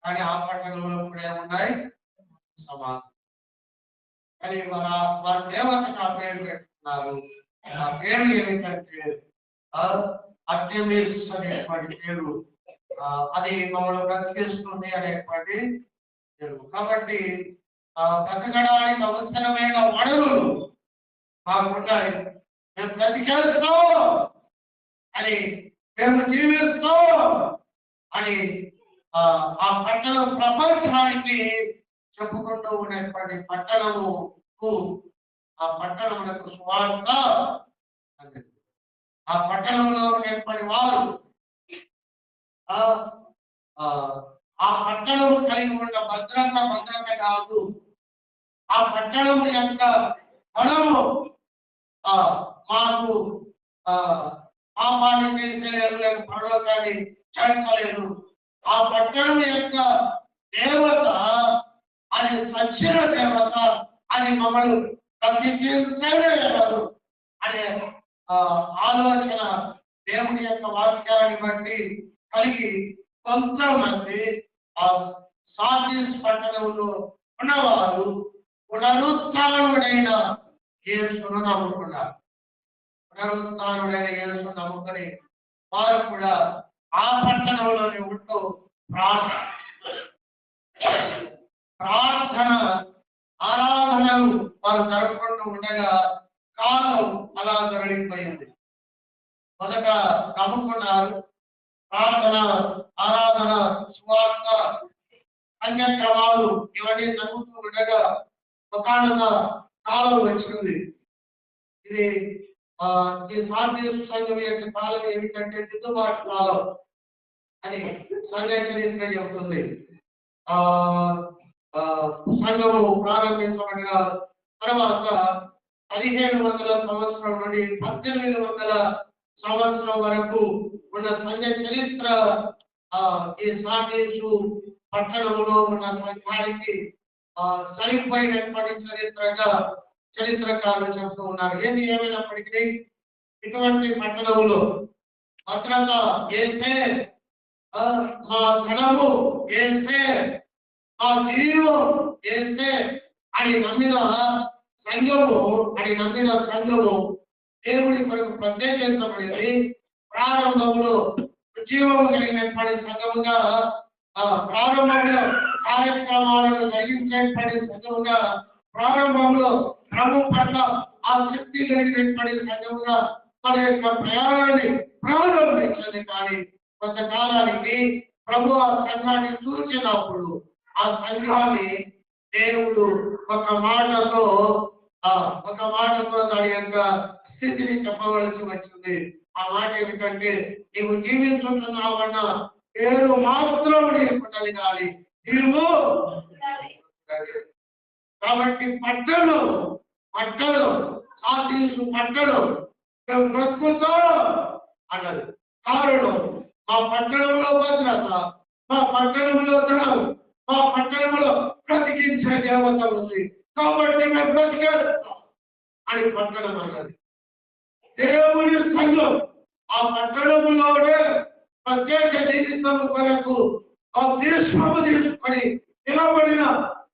కానీ ఆ పట్టణంలో కూడా ఏమున్నాయి? సమాధులు. కానీ వారి దేవతకు ఆ పేరు పెట్టుకున్నారు. ఆ పేరు ఏమిటంటే అర్టెమిస్ అనేటువంటి పేరు అది మమ్మల్ని బ్రతికిస్తుంది అనేటువంటి తెలుగు. కాబట్టి బ్రతకడానికి అవసరమైన వనరులు మాకున్నాయి. మేము బ్రతికేస్తాం అని, మేము జీవిస్తాం అని ఆ పట్టణం ప్రపంచానికి చెప్పుకుంటూ ఉన్నటువంటి పట్టణముకు, ఆ పట్టణములకు సువార్త, ఆ పట్టణంలో ఉన్నటువంటి వారు ఆ పట్టణం కలిగి ఉన్న భద్రత కాదు, ఆ పట్టణం యొక్క బలము మాకు పాపాన్ని చేసేలేదు, లేక పరలోకాన్ని చేర్చలేదు. ఆ పట్టణం యొక్క దేవత అది సచ్చిన దేవత, అది మమ్మల్ని ప్రతిష్ఠించలేదు అనే ఆలోచన దేవుని యొక్క వాక్యాన్ని బట్టి కలిగి కొంతమంది ఆ సార్దీస్ పట్టణంలో ఉన్నవారు పునరుత్థానుడైన యేసును నమ్ముకున్నారు. పునరుత్థానుడైన యేసును నమ్ముకొని వారు కూడా ఆ పట్టణంలోనే ఉంటూ ప్రార్థన ఆరాధనలు వారు జరుపుకుంటూ ఉండగా కాలం అలా జరిగిపోయింది. మొదట నమ్ముకున్నారు, ప్రార్థన, ఆరాధన, సువార్త, అన్యక్రమాలు ఇవన్నీ జరుగుతూ ఉండగా ఒకనొక కాలం వచ్చింది. ఇది ఈ సార్దీస్ సంఘం యొక్క కాలం ఏమిటంటే దిద్దుబాటు కాలం అని సంఘ చరిత్ర చెబుతుంది. సంఘము ప్రారంభించబడిన తర్వాత 1500 సంవత్సరం నుండి 1800 సంవత్సరం వరకు ఉన్న సంఘ చరిత్ర ఈ సార్దీసు పట్టణంలో ఉన్న సంఘానికి సరిపోయినటువంటి చరిత్రగా చరిత్రకారులు చెప్తూ ఉన్నారు. ఏమైనప్పటికీ ఇటువంటి పట్టణంలో భద్రత ఏసే, మా ధనము ఏసే, మా జీవం ఏసే అని నమ్మిన సంఘము దేవుడి కొరకు ప్రత్యేకించబడింది. ప్రారంభంలో ఉద్యోగం కలిగినటువంటి సంఘముగా, ప్రారంభంలో కార్యక్రమాలను జరిగించేటువంటి సంఘముగా, ప్రారంభంలో ప్రభు పట్ల ఆ శక్తి కలిగినటువంటి సంఘముగా మన యొక్క ప్రయాణాన్ని ప్రారంభించింది. కానీ కొంతకాలానికి ప్రభు ఆ సంఘాన్ని చూసినప్పుడు ఆ సంఘాన్ని దేవుడు ఒక మాటతో దాని యొక్క స్థితిని చెప్పవలసి వచ్చింది. ఆ మాట ఏమిటంటే, నీవు జీవించుతున్నావన్న పేరు మాత్రం నీకు కలిగాలి, నీవు. కాబట్టి పట్టణం సార్దీసు పట్టణం మేము బ్రతుకుతాం అన్నది. కారణం మా పట్టణంలో భద్రత, మా పట్టణంలో ధనం, మా పట్టణంలో బ్రతికించే దేవత ఉంది కాబట్టి మేము బ్రతికేస్తాం అని పట్టణం అన్నది. దేవుని సంఘం ఆ పట్టణంలోనే ప్రత్యేక జీవితం కొరకు దేశము తీసుకొని నిలబడిన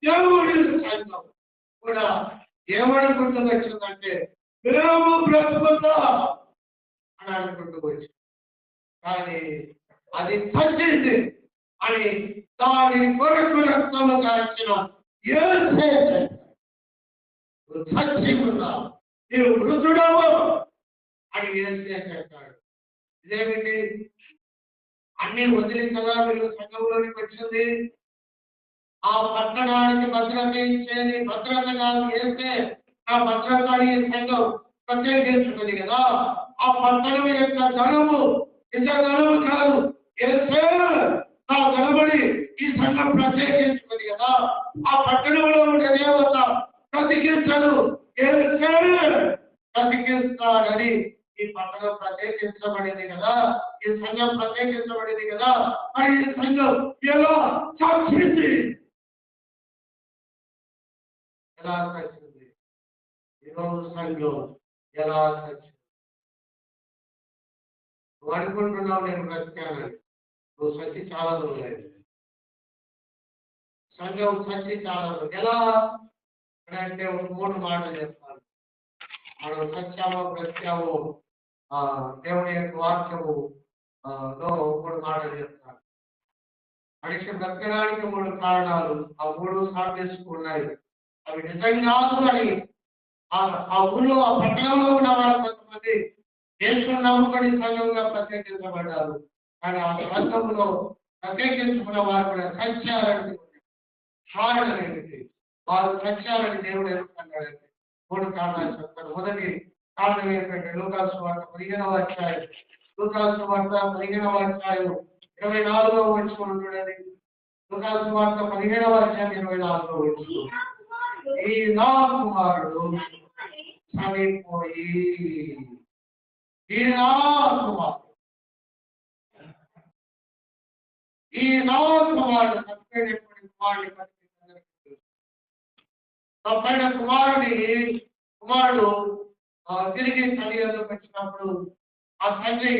దేవుని సంఘం కూడా ఏమనుకుంటూ వచ్చిందంటే, మేము బ్రతుకుతాం అని అనుకుంటూ వచ్చింది. కానీ అది చచ్చింది అని దాని కొరకు రక్తము కాల్చిన యేసే చచ్చి ఉన్నావు, నీవు మృతుడవు అని యేసే చెప్పాడు. ఇదేమిటి? అన్ని వదిలించగా వీళ్ళు సంఘంలోనికి వచ్చింది. ఆ పట్టణానికి భద్రత ఇచ్చేది భద్రత కాదు, యేసే ఆ భద్రత ఈ సంఘం ప్రత్యేకించుకుంది కదా. ఆ పట్టణం యొక్క ధనము నిజ ధనము కాదు, యేసే నా ధనమని ఈ సంఘం ప్రత్యేకించుకుంది కదా. ఆ పట్టణంలో ఉండే దేవత ప్రతికించడు, యేసే ప్రతికిస్తాడని ఈ పట్టణం ప్రత్యేకించబడింది కదా, ఈ సంఘం ప్రత్యేకించబడింది కదా. మరి ఈ సంఘం ఎలా సాక్షింది, ఎలా సాక్షింది? ఈరోజు సంఘం ఎలా సాక్షి? నువ్వు అనుకుంటున్నావు నేను బ్రతికానని, నువ్వు సచ్చి చాలా రోజులేదు. సంఘం సచ్చి చాలా రోజులు. ఎలా అంటే ఒక 3 మాటలు చెప్తాను. మనం సత్యామో బ్రతికామో దేవుని యొక్క వాక్యము లో 3 మాటలు చెప్తాను. మనిషి బ్రతకడానికి 3 కారణాలు. ఆ 3 సాధించుకున్నాయి. అవి నిజం కాదు అని ఆ ఊళ్ళో ఆ పట్టణంలో ఉన్న వాళ్ళ కొంతమంది యేసును నమ్ముకొని సంఘంగా ప్రత్యేకించబడ్డారు. కానీ ఆ సంఘంలో ప్రత్యేకించుకున్న వారు కూడా సత్యాలని కారణం ఏమిటి? వారు సత్యాలని దేవుడు ఎదుర్కొన్నాడండి. 3 కారణాలు చెప్తారు. మొదటి కారణం ఏంటంటే లూకాసు వార్త 15వ అధ్యాయం. లూకాసు వార్త 15వ అధ్యాయం 24వ వచనం చూడండి. లూకాసు వార్త 15వ అధ్యాయం 24వ వచనం. ఈ నా కుమారుడు చనిపోయి ఈ నా కుమారుడు తప్పైనటువంటి తప్పైన కుమారుడు తిరిగి తల్లి ఎందుకు వచ్చినప్పుడు ఆ తండ్రి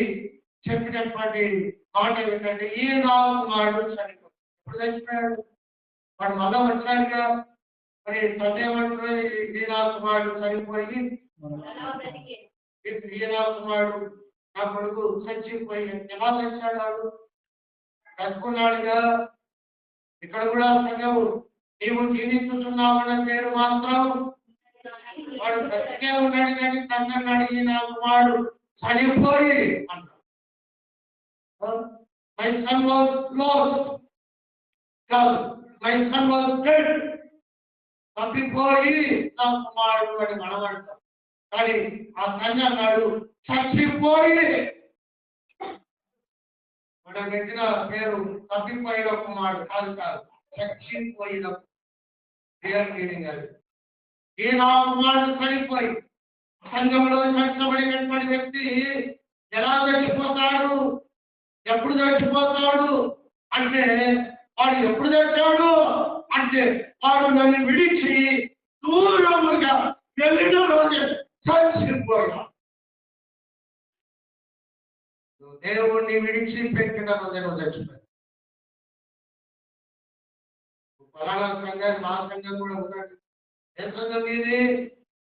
చెప్పినటువంటి మాట ఏమిటంటే ఈ నా కుమారుడు చనిపోయి. ఎప్పుడు చచ్చిపోయాడు? వాడు మళ్ళా వచ్చాడుగా. మరి తండ్రి ఏమంటారు? ఈ నా కుమారుడు చనిపోయి ఈ నా కుమారుడు నా కొడుకు చచ్చిపోయి ఎలా చచ్చాడు? కట్టుకున్నాడుగా. ఇక్కడ కూడా సంఘము నీవు జీవిస్తున్నామన్న పేరు మాత్రం వాడు బ్రతికే ఉన్నాడు కానీ తండ్రిని అడిగి నా కుమారుడు చనిపోయి అంటాడు. మై సన్ వాజ్ లాస్ట్ కాదు, మై సన్ వాజ్ డెడ్. తప్పిపోయి నా కుమారుడు అని మనమంటాం. కానీ ఆ తండ్రి అన్నాడు చచ్చిపోయి. మన పెట్టిన పేరు తప్పిపోయిన కుమారుడు కాదు, చచ్చిపోయిన రియల్ మీనింగ్ అది. ఈ నా కుమారుడు చనిపోయి. సంఘంలో చచ్చిపోయినటువంటి వ్యక్తి ఎలా చచ్చిపోతాడు? ఎప్పుడు చచ్చిపోతాడు అంటే వాడు ఎప్పుడు చచ్చాడు అంటే వాడు నన్ను విడిచి దూరముగా వెళ్ళిన రోజు చచ్చిపోయాడు. దేవుణ్ణి విడిచి పెట్టిన రోజు నువ్వు చచ్చిపోయాడు. ఫలానా సంఘం మా సంఘం కూడా ఉండండి. ఏ సంఘం ఇది?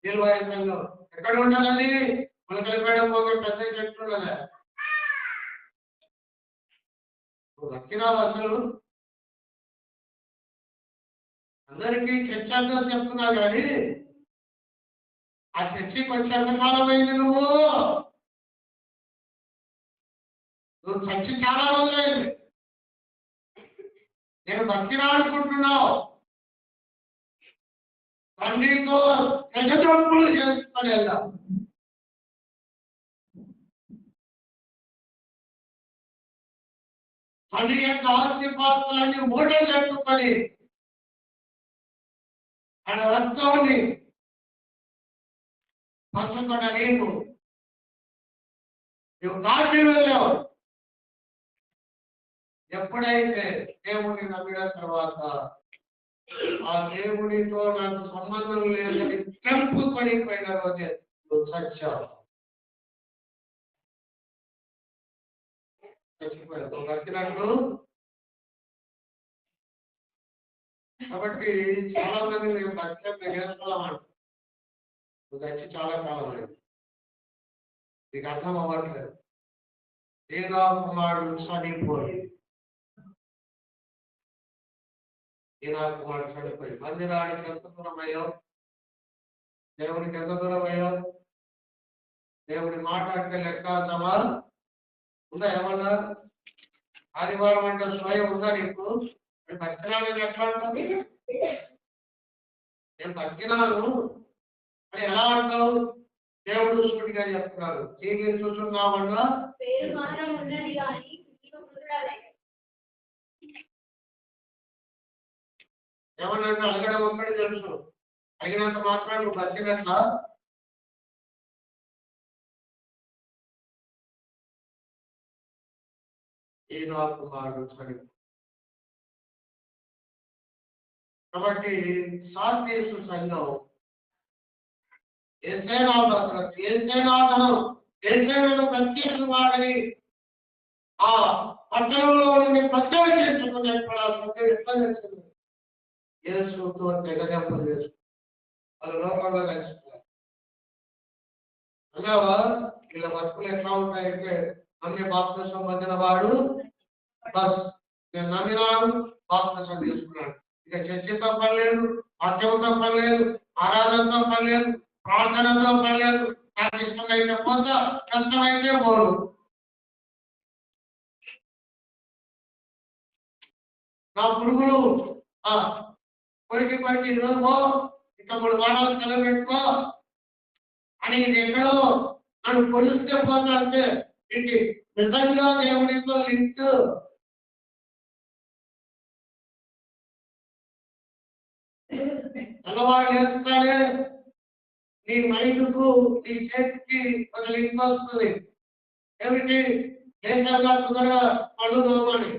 నిల్వాయ సంఘం. ఎక్కడ ఉండాలని? ములకలపేట పోగే పెద్ద చెట్లు ఉండదా? నువ్వు దక్కినావు అసలు. అందరికీ చర్చగా చెప్తున్నా కానీ ఆ చర్చకి వచ్చి ఎంతకాలం అయింది? నువ్వు చర్చి చాలా రోజులైంది. నేను భక్తిని ఆడుకుంటున్నావు. తండ్రితో గజజంపులు చేసుకొని వెళ్దాం. తండ్రి యొక్క ఆస్తిపాస్తులన్నీ మూటలు కట్టుకొని ఆయన రక్తాన్ని పంచుకున్న నీకు నువ్వు దాటి వెళ్ళావు. ఎప్పుడైతే దేవుడిని నమ్మిన తర్వాత ఆ దేవుడితో నాకు సంబంధం లేదని తెంపుకొనిపోయిన రోజే నువ్వు చచ్చావు. చచ్చిపోయావు. నువ్వు బతికినట్లు. కాబట్టి చాలా మంది మేము బతికే నేర్చుకోవాలంట. నువ్వు చచ్చి చాలా కాలం అయింది. నీకు అర్థం అవ్వట్లేదు. ఏదో కుమారుడు చనిపోయి కుమారుడు చనిపోయి మందిరానికి ఎంత దూరం అయ్యో? దేవునికి ఎంత దూరం అయ్యో? దేవుడి మాట్లాడితే లెక్కాల్సమా ఉందా? ఏమన్నా ఆదివారం అంటే స్వయం ఉందా నీకు? నేను బతికినాను ఎట్లా అంటావు? నేను బతికినాను అని ఎలా అంటావు? దేవుడు సూటిగా చెప్తున్నారు. ఏం చూస్తున్నామన్నా ఏమన్నా అడగడం ఒక్కడే తెలుసు. అడిగినంత మాత్రం నువ్వు బతికినట్లా? ఈ నా కుమారుడు చనిపోయాడు. కాబట్టి సాధ్యేసు సంఘం ఏసేనాథనం ఏసేనను ప్రత్యేక వారిని ఆ పట్టణంలో ప్రత్యేక చేసుకుని ఎట్లా చేస్తుంది? యేసుతో తెగదెంపలు చేసుకుంటారు. వాళ్ళు లోకంలో కలిసిపోయారు. అన్నావా? వీళ్ళ బతుకులు ఎట్లా ఉంటాయంటే అన్ని బాప్తిసం పొందిన వాడు బస్ నేను నమ్మినాను, బాప్తిసం తీసుకున్నాను. ఇక చర్చతో పని లేదు, వాక్యంతో పని లేదు, ఆరాధనతో పని లేదు, ప్రార్థనతో పని లేదు. నాకు ఇష్టమైతే పోతా, కష్టమైతే పోను. నా పురుగులు కొరికి ఈరోజు పో, ఇంకా 3 వారాలు సెలవు పెట్టుకో అని ఇది ఎక్కడో నన్ను కొలిస్తే పోతా అంటే ఇది నిజంగా దేవుడితో లింక్. తెల్లవారు వేస్తాడే నీ మైండ్కు నీ చేతికి ఒక లింక్ వస్తుంది. ఏమిటి? దేశంగా కుదర పళ్ళు తోమని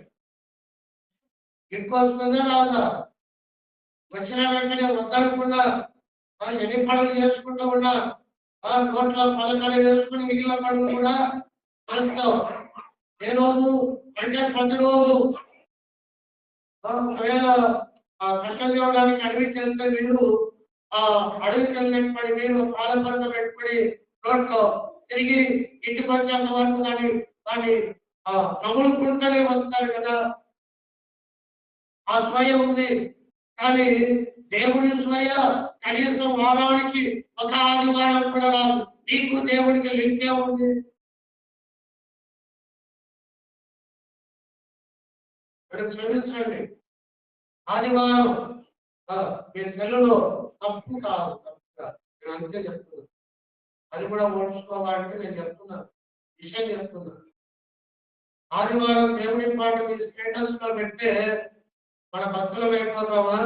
లింక్ వస్తుందా రాదా? వచ్చిన వెంటనే వద్దనుకున్నా ఎన్ని పనులు చేసుకుంటూ ఉన్నా నోట్ల పథకాలు వేసుకుని మిగిలిన పనులు కూడా చేస్తాం. ఏ రోజు అంటే ప్రతిరోజు కట్టలు ఇవ్వడానికి అడవికి వెళ్తే మీరు అడవికి వెళ్ళినప్పటి మీరు పాలపంట పెట్టుకుని రోడ్లో తిరిగి ఇంటికి వచ్చేంత వరకు దాన్ని నములుకుంటూనే వస్తారు కదా. ఆ స్వయం ఉంది. కానీ దేవుడి స్వయ కనీసం వారానికి ఒక ఆదివారం కూడా రాదు. నీకు దేవుడికి లింకే ఉంది. క్షమించండి, ఆదివారం మీ సెల్లులో తప్పు కాదు, నేను అంతే చెప్తున్నాను. అది కూడా ఓడ్చుకోవాలంటే నేను చెప్తున్నాను, విషయం చెప్తున్నాను. ఆదివారం దేవుడి పాట మీరు స్టేటస్ లో పెడితే మన భక్తులు అయిపోతావా?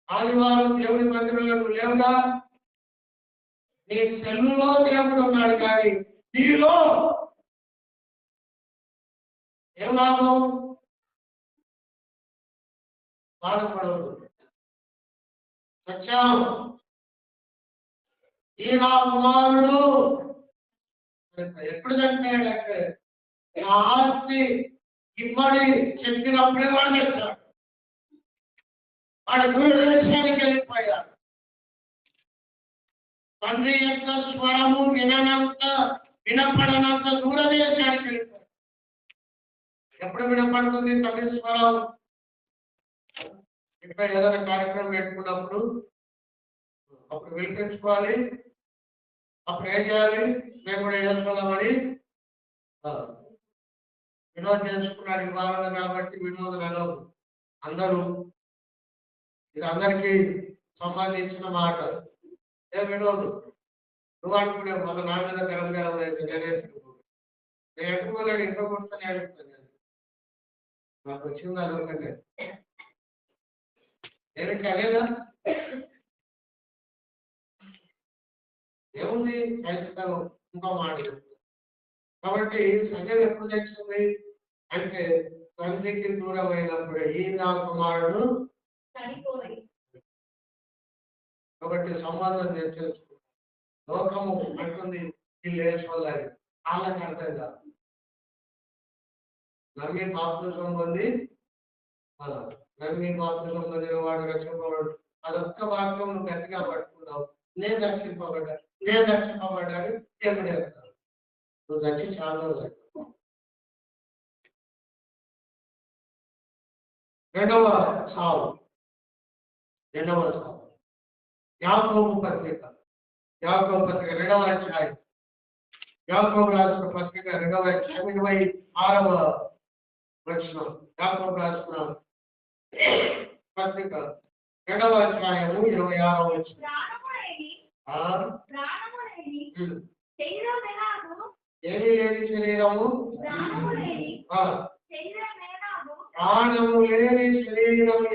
ఆదివారం దేవుడి మందిరంలో నువ్వు లేవుగా. నీ సెల్లులో దేవుడు ఉన్నాడు, కానీ నీలో ఏం లాభం? బాధపడవద్దు. సత్యం, ఈ నా కుమారుడు ఎప్పుడు చంపాడంటే నా ఆస్తి ఇమ్మడి చెప్పినప్పుడే వాడు చేస్తాడు. వాడు దూరదేశానికి వెళ్ళిపోయాడు. తండ్రి యొక్క స్వరము వినపడనంత దూరదేశానికి వెళ్ళిపోయాడు. ఎప్పుడు వినపడుతుంది తండ్రి స్వరం? ఇక్కడ ఏదైనా కార్యక్రమం పెట్టుకున్నప్పుడు అప్పుడు వినిపించుకోవాలి. అప్పుడు ఏం చేయాలి? మేము కూడా వేసుకోవాలని వినోదం చేసుకున్నాడు ఈ వారంలో కాబట్టి వినోదం అందరూ ఇది అందరికీ సంబంధించిన మాట. ఏ వినోదు నువ్వు అనుకునే మన నా మీద తెలంగాణ అయితే నేను ఎట్టుకోలేడు, ఇంట్లో కూర్చొని ఏడుస్తాను. నాకు వచ్చింది అదొకటే. ఏమిటి అదేనా? ఏముంది క్రైస్తవం ఇంకో మాట. కాబట్టి సంజయ్ ఎప్పుడు తెచ్చింది అంటే తండ్రికి దూరమైనప్పుడు ఈ నా కుమారుడు. కాబట్టి సంబంధం తెలుసుకుంటాం. లోకము అంటుంది వీళ్ళు వేసుకోవాలి, వాళ్ళకి అర్థం కాదు. నమ్మి బాప్తిసం పొంది నమ్మి బాప్తిసం పొందిన వాడు రక్షింపబడు. అదొక్క వాక్యం నువ్వు గట్టిగా పట్టుకున్నావు. నేను రక్షింపబడ్డాడు దేవుడు చెప్తాను. నువ్వు రక్షి చాలా రోజులు. రెండవ సావు యాకోబు పత్రిక 2వ అధ్యాయం. యాకోబు రాసిన పత్రిక 2వ అధ్యాయం 26వ వచనం. యాకోబు రాసిన పత్రిక 2వ అధ్యాయము 26వ వచనం. ఏమీ లేని శరీరము, ప్రాణము లేని శరీరము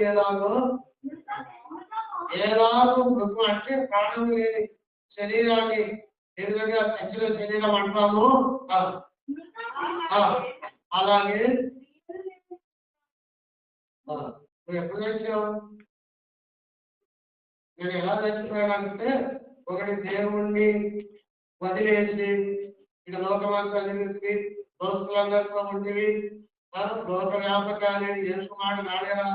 ఎలాగో మృగం అంటే ప్రాణము లేని శరీరాన్ని ఎదురుగా చచ్చిన శరీరం అంటాము. అలాగే నువ్వు ఎప్పుడు చచ్చావు? నేను ఎలా చచ్చిపోయానంటే ఒకటి దేవుణ్ణి వదిలేసి ఇక లోకమంతా తిరిగి దోస్తులందరితో ఉండివి లోక వ్యాపకాన్ని చేసుకున్నాడు. నాడేరా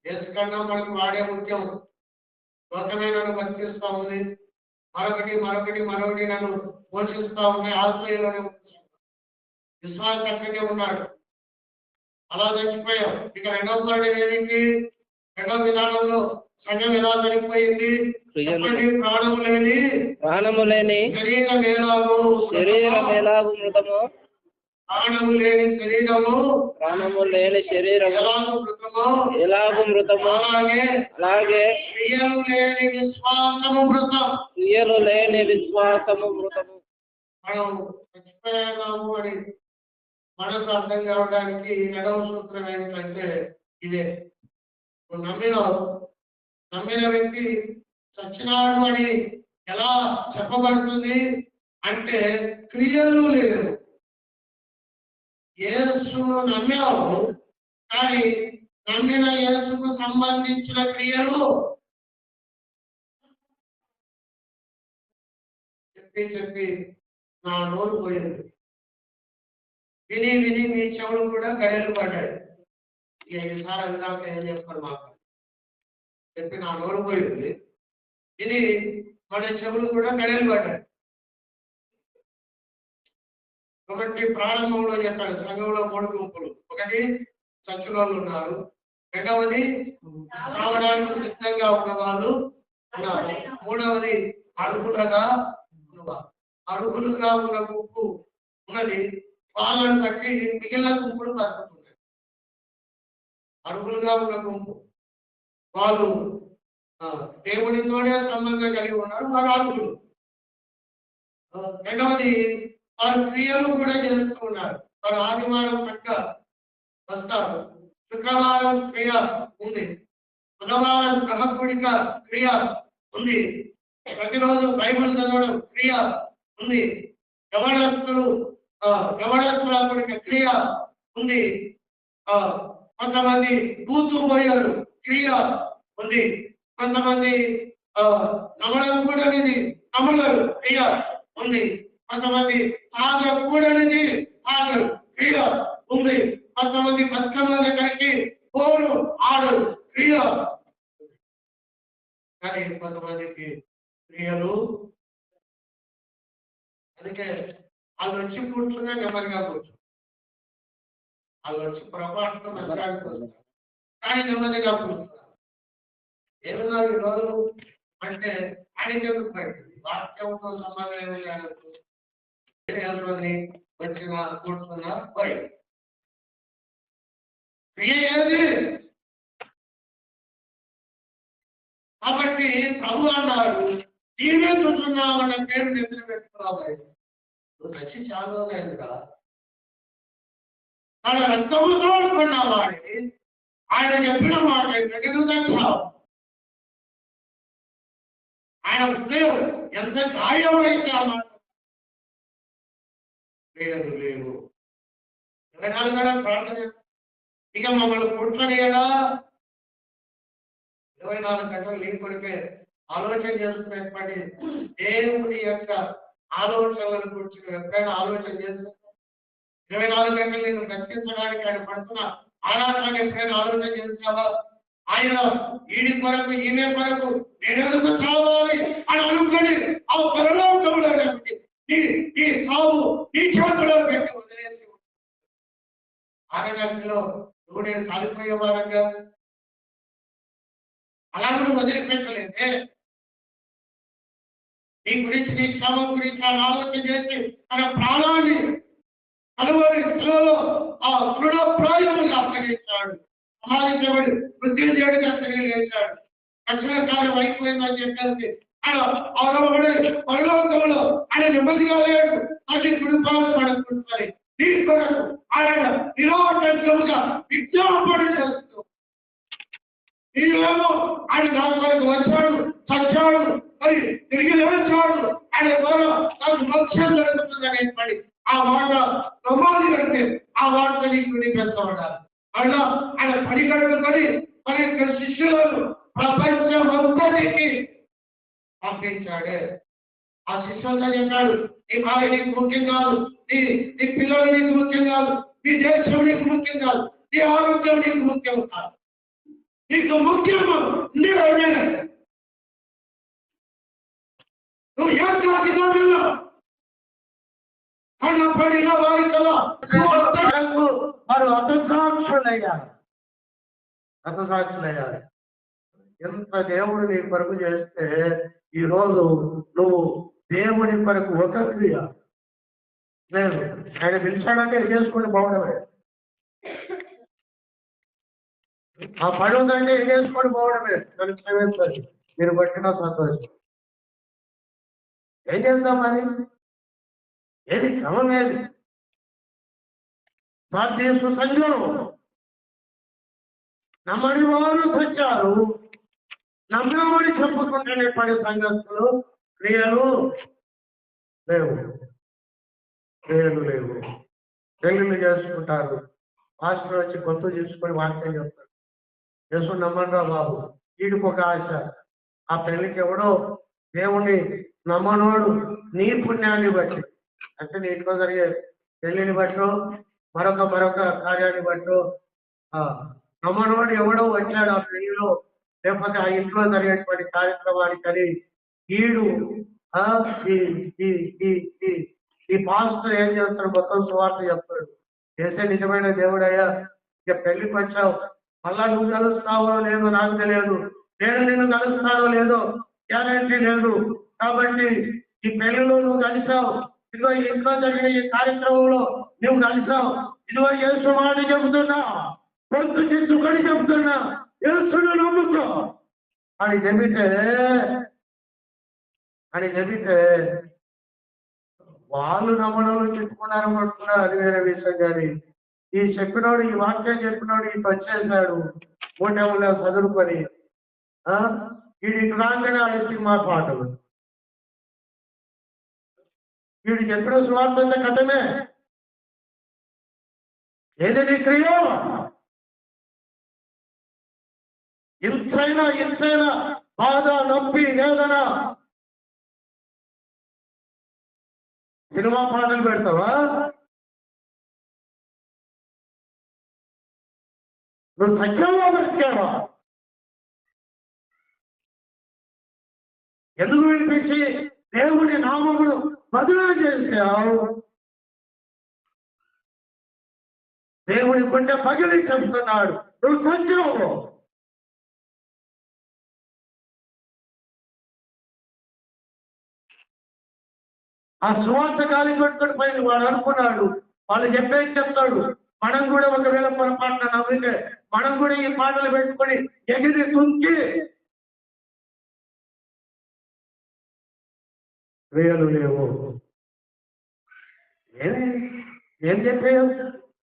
చేసుకన్నా మనకు వాడే ముఖ్యం. లోకమే నన్ను బతికిస్తా ఉంది, మరొకటి నన్ను పోషిస్తా ఉన్నాయి. ఆశ్రయంలోనే విశ్వాసం అక్కడే ఉన్నాడు. అలా చచ్చిపోయాం. ఇక రెండవ మాట ఏమిటి? రెండవ విధానంలో సంఘం ఎలా చనిపోయింది? ప్రాణము లేని శరీరం ఎలాగో మృతము, ప్రాణము లేని శరీరము ప్రాణము లేని శరీరము ఎలాగూ మృతము, అలాగే క్రియలు లేని విశ్వాసము మృతం. మనం చచ్చిపోయాము అని మనకు అర్థం కావడానికి రెండవ సూత్రం ఏంటంటే ఇదే. నమ్మిన వ్యక్తి చచ్చినాడు అని ఎలా చెప్పబడుతుంది అంటే క్రియలు లేదు. యేసును నమ్మావు, కానీ నమ్మిన యేసుకు సంబంధించిన క్రియలు చెప్పి నా నోరు పోయింది. విని మీ చెవులు కూడా గడలు పడ్డాయి. ఇక ఈసారి అందాక ఏం చెప్పారు మాకు చెప్పి నా నోరు పోయింది. ఇది మన చెవులు కూడా గడలు పడ్డాయి. ఒకటి ప్రారంభంలో చెప్పారు, సంఘంలో 3 గుంపులు. ఒకటి చచ్చిన వాళ్ళు ఉన్నారు, రెండవది రావడానికి సిద్ధంగా ఉన్న వాళ్ళు ఉన్నారు, మూడవది అర్హులుగా ఉన్న గుంపు ఉన్నది. వాళ్ళని బట్టి మిగిలిన గుంపులు బతుకుతున్నాయి. అర్హులుగా ఉన్న గుంపు వాళ్ళు దేవుడితోనే సంబంధం కలిగి ఉన్నారు, వారు అర్హులు. రెండవది వారు క్రియలు కూడా చేస్తూ ఉన్నారు. వారు ఆదివారం పక్క వస్తారు, శుక్రవారం క్రియ ఉంది, బుధవారం గ్రహకుడిక క్రియ ఉంది, ప్రతిరోజు బైబిల్ చదవడం క్రియ ఉంది, యవనస్తుల క్రియ ఉంది, కొంతమంది కూతూ పోయారు క్రియ ఉంది, కొంతమంది నమలకూడనిది నమలరు క్రియ ఉంది, కొంతమంది తాగకూడనిది తాగరు క్రియ ఉంది, కొంతమంది బతుకమ్మ దగ్గరికి పోరు ఆడరు క్రియ. కానీ కొంతమందికి క్రియలు. అందుకే వాళ్ళు వచ్చి కూర్చున్నా నెమ్మదిగా కూర్చు, వాళ్ళు వచ్చి పొరపాటుతో మంచిగా కానీ నెమ్మదిగా కూర్చున్నారు. ఏమన్నా ఈ రోజు అంటే ఆయనకి ఎందుకు పడుతుంది, వాక్యంతో సంబంధం ఏమి వచ్చిన కూర్చున్నా పోయి క్రియ ఏది? కాబట్టి ప్రభు అన్నారు, నీవే చూస్తున్నావు అన్న పేరు నిద్ర పెట్టుకున్నావు. నువ్వు నచ్చి చాలా లేదుగా, తన రక్తముతో అనుకున్నావు వాడిని. ఆయన చెప్పిన మాట ఏంటంటే నువ్వు నచ్చావు. ఆయన హృదయం ఎంత గాయమైతే ఆ మాట లేదు లేవు. 24 గంటలు ప్రార్థన. ఇక మమ్మల్ని పుట్టనియడా 24 గంటలు నీ కొడికే ఆలోచన చేస్తున్నటువంటి దేవుని యొక్క ఆలోచనలను గురించి ఎప్పుడైనా ఆలోచన చేస్తున్నా? 24 గంటలు నేను రక్షించడానికి ఆయన పడుతున్న ఆరాధనని ఎప్పుడైనా ఆలోచన చేస్తావా? ఆయన ఈడి కొరకు ఈమె కొరకు నేనెందుకు చావాలి అని అనుకొని ఆ పరలోకంలో ఈ సాగు ఈ చేతిలో పెట్టి వదిలేసి ఆరగంటలో నువ్వు నేను కాలిపోయే వారంగా అలా కూడా వదిలిపెట్టలేదే. నీ గురించి నీ క్షేమం గురించి ఆయన ఆలోచన చేసి తన ప్రాణాన్ని కలువరి శిలలో ఆ తృణప్రాయముగా అప్పగించాడు. సమాధించబడి మృత్యుంజయుడిగా తెలియజేశాడు. రక్షణ కార్యం అయిపోయిందని చెప్పేసి ఆయన అవరవడి పరలోకంలో ఆయన నెమ్మదిగా లేడు. అది కుటుంబాలు పడుతుంటాయి. దీని కొరకు ఆయన నిరాటంగా విజ్ఞాపన చేస్తూ నీవేమో ఆయన దాని కొరకు వచ్చాడు, చచ్చాడు, మరి తిరిగి లేచాడు, ఆయన ద్వారా నాకు మోక్షం జరుగుతుందని పడి ఆ మాట నమ్మాలి అంటే ఆ మాట నీకు వినిపిస్తూ ఉండాలి. అలా ఆయన పరిగణించుకొని మరి శిష్యులను ప్రపంచం అంతటికి పంపించాడే. ఆ శిష్యులతో చెప్పాడు, నీ భార్య నీకు ముఖ్యం కాదు, నీ పిల్లలు నీకు ముఖ్యం కాదు, నీ దేశం నీకు ముఖ్యం కాదు, నీ ఆరోగ్యం నీకు ముఖ్యం కాదు, నీకు ముఖ్యము నీవే. నువ్వు ఏ జాతిలో కనపడిన వారి కదా వారు హతసాక్షులయ్యారు. ఎంత దేవుడు నీ కొరకు చేస్తే ఈరోజు నువ్వు దేవుని కొరకు ఒక క్రియ లేదు. ఆయన పిలిచాడంటే చేసుకుని పోవడమే. ఆ పని ఉందంటే చేసుకొని పోవడమే. దానికి క్షమించాలి, మీరు పట్టిన సంతోషం. ఏం చేద్దాం మరి? ఏది క్రమం ఏది? సాధ్యసు సంఘం నమ్మని వారు వచ్చారు, నమ్మని చెప్పుకుంటేనే పడే సంగతులు క్రియలు లేవు. పెళ్లిళ్ళు చేసుకుంటారు, పాస్టర్ వచ్చి గొంతు చేసుకొని వాక్యం చెప్తారు. యేసు నమ్మరా బాబు, వీడికి ఒక ఆశ. ఆ పెళ్లికి ఎవడో దేవుణ్ణి నమ్మనోడు నీ పుణ్యాన్ని బట్టి, అంటే నీ ఇంట్లో జరిగే పెళ్లిని బట్టో మరొక కార్యాన్ని బట్టో నమ్మనోడు ఎవడో వచ్చాడు ఆ పెళ్లిలో, లేకపోతే ఆ ఇంట్లో జరిగేటువంటి కార్యక్రమానికి అని వీడు ఈ పాస్టర్ ఏం చేస్తాడు? మొత్తం సువార్త చెప్తాడు. చేసే నిజమైన దేవుడయ్యా, ఇక పెళ్లికి వచ్చావు, మళ్ళా నువ్వు కలుస్తావో లేదో నాకు తెలియదు, నేను నిన్ను కలుస్తానో లేదో గ్యారంటీ లేదు. కాబట్టి ఈ పెళ్లిలో నువ్వు కలిసావు, ఇదిగో ఈ ఇంట్లో జరిగిన ఈ కార్యక్రమంలో నువ్వు కలిసావు, ఇదిగో యేసు మాట చెబుతున్నా, పొద్దు చేసుకొని చెబుతున్నా, యేసును నమ్ముకో అని చెబితే వాళ్ళు నమ్మడంలో చెప్పుకున్నారు అనుకుంటున్నారు, అది వేరే విషయం. కానీ ఈ చెప్పినోడు, ఈ వాక్యం చెప్పినోడు ఇటు వచ్చేసాడు మూటములో చదువుకొని, వీడి ఇటు రాగానే ఆ మా పాటలు, వీడు చెప్పిన స్వార్థ కథమే. ఏది నీ క్రియ? ఇంతైనా బాధ, నొప్పి, వేదన, సినిమా పాటలు పెడతావా? నువ్వు సత్యంగా బ్రతికావా? ఎందుకు వినిపించి దేవుడి నామమును బదులు చేశావు? దేవుడి గుండె పగిలి చెప్తున్నాడు, నువ్వు సత్యం. ఆ సువార్త గాలి పెట్టుకుని పైన వాడు అనుకున్నాడు, వాళ్ళు చెప్పేది చెప్తాడు. మనం కూడా ఒకవేళ పొరపాటున నవ్వితే మనం కూడా ఈ పాటలు పెట్టుకొని ఎగిరి తుంచి క్రియలు లేవు. ఏం చెప్పేయవు?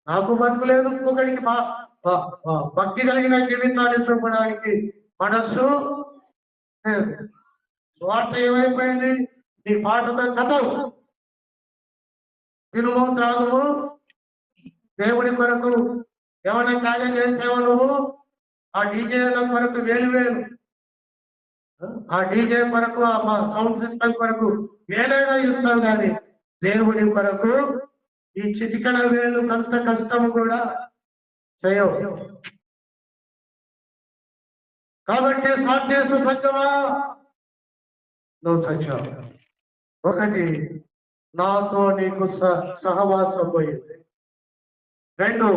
నాకు బతుకు లేదు, ఇంకొకరికి భక్తి కలిగిన జీవితాన్ని చూపడానికి మనస్సు లేదు. స్వార్థ ఏమైపోయింది? నీ పాటతో కథవు, తినుము, త్రాగుము, దేవుడి కొరకు ఏమైనా కార్యం చేసేవో నువ్వు ఆ డీజేల కొరకు వేలు, ఆ డీజే కొరకు, ఆ సౌండ్ సిస్టమ్ కొరకు వేలైనా ఇస్తావు, కానీ దేవుడి కొరకు ఈ చిటికల వేలు కంత కష్టము కూడా చేయవు. కాబట్టి సాధ్యసు సత్యమా? నువ్వు సత్యం. ఒకటి, నాతో నీకు సహవాసం పోయింది. 2,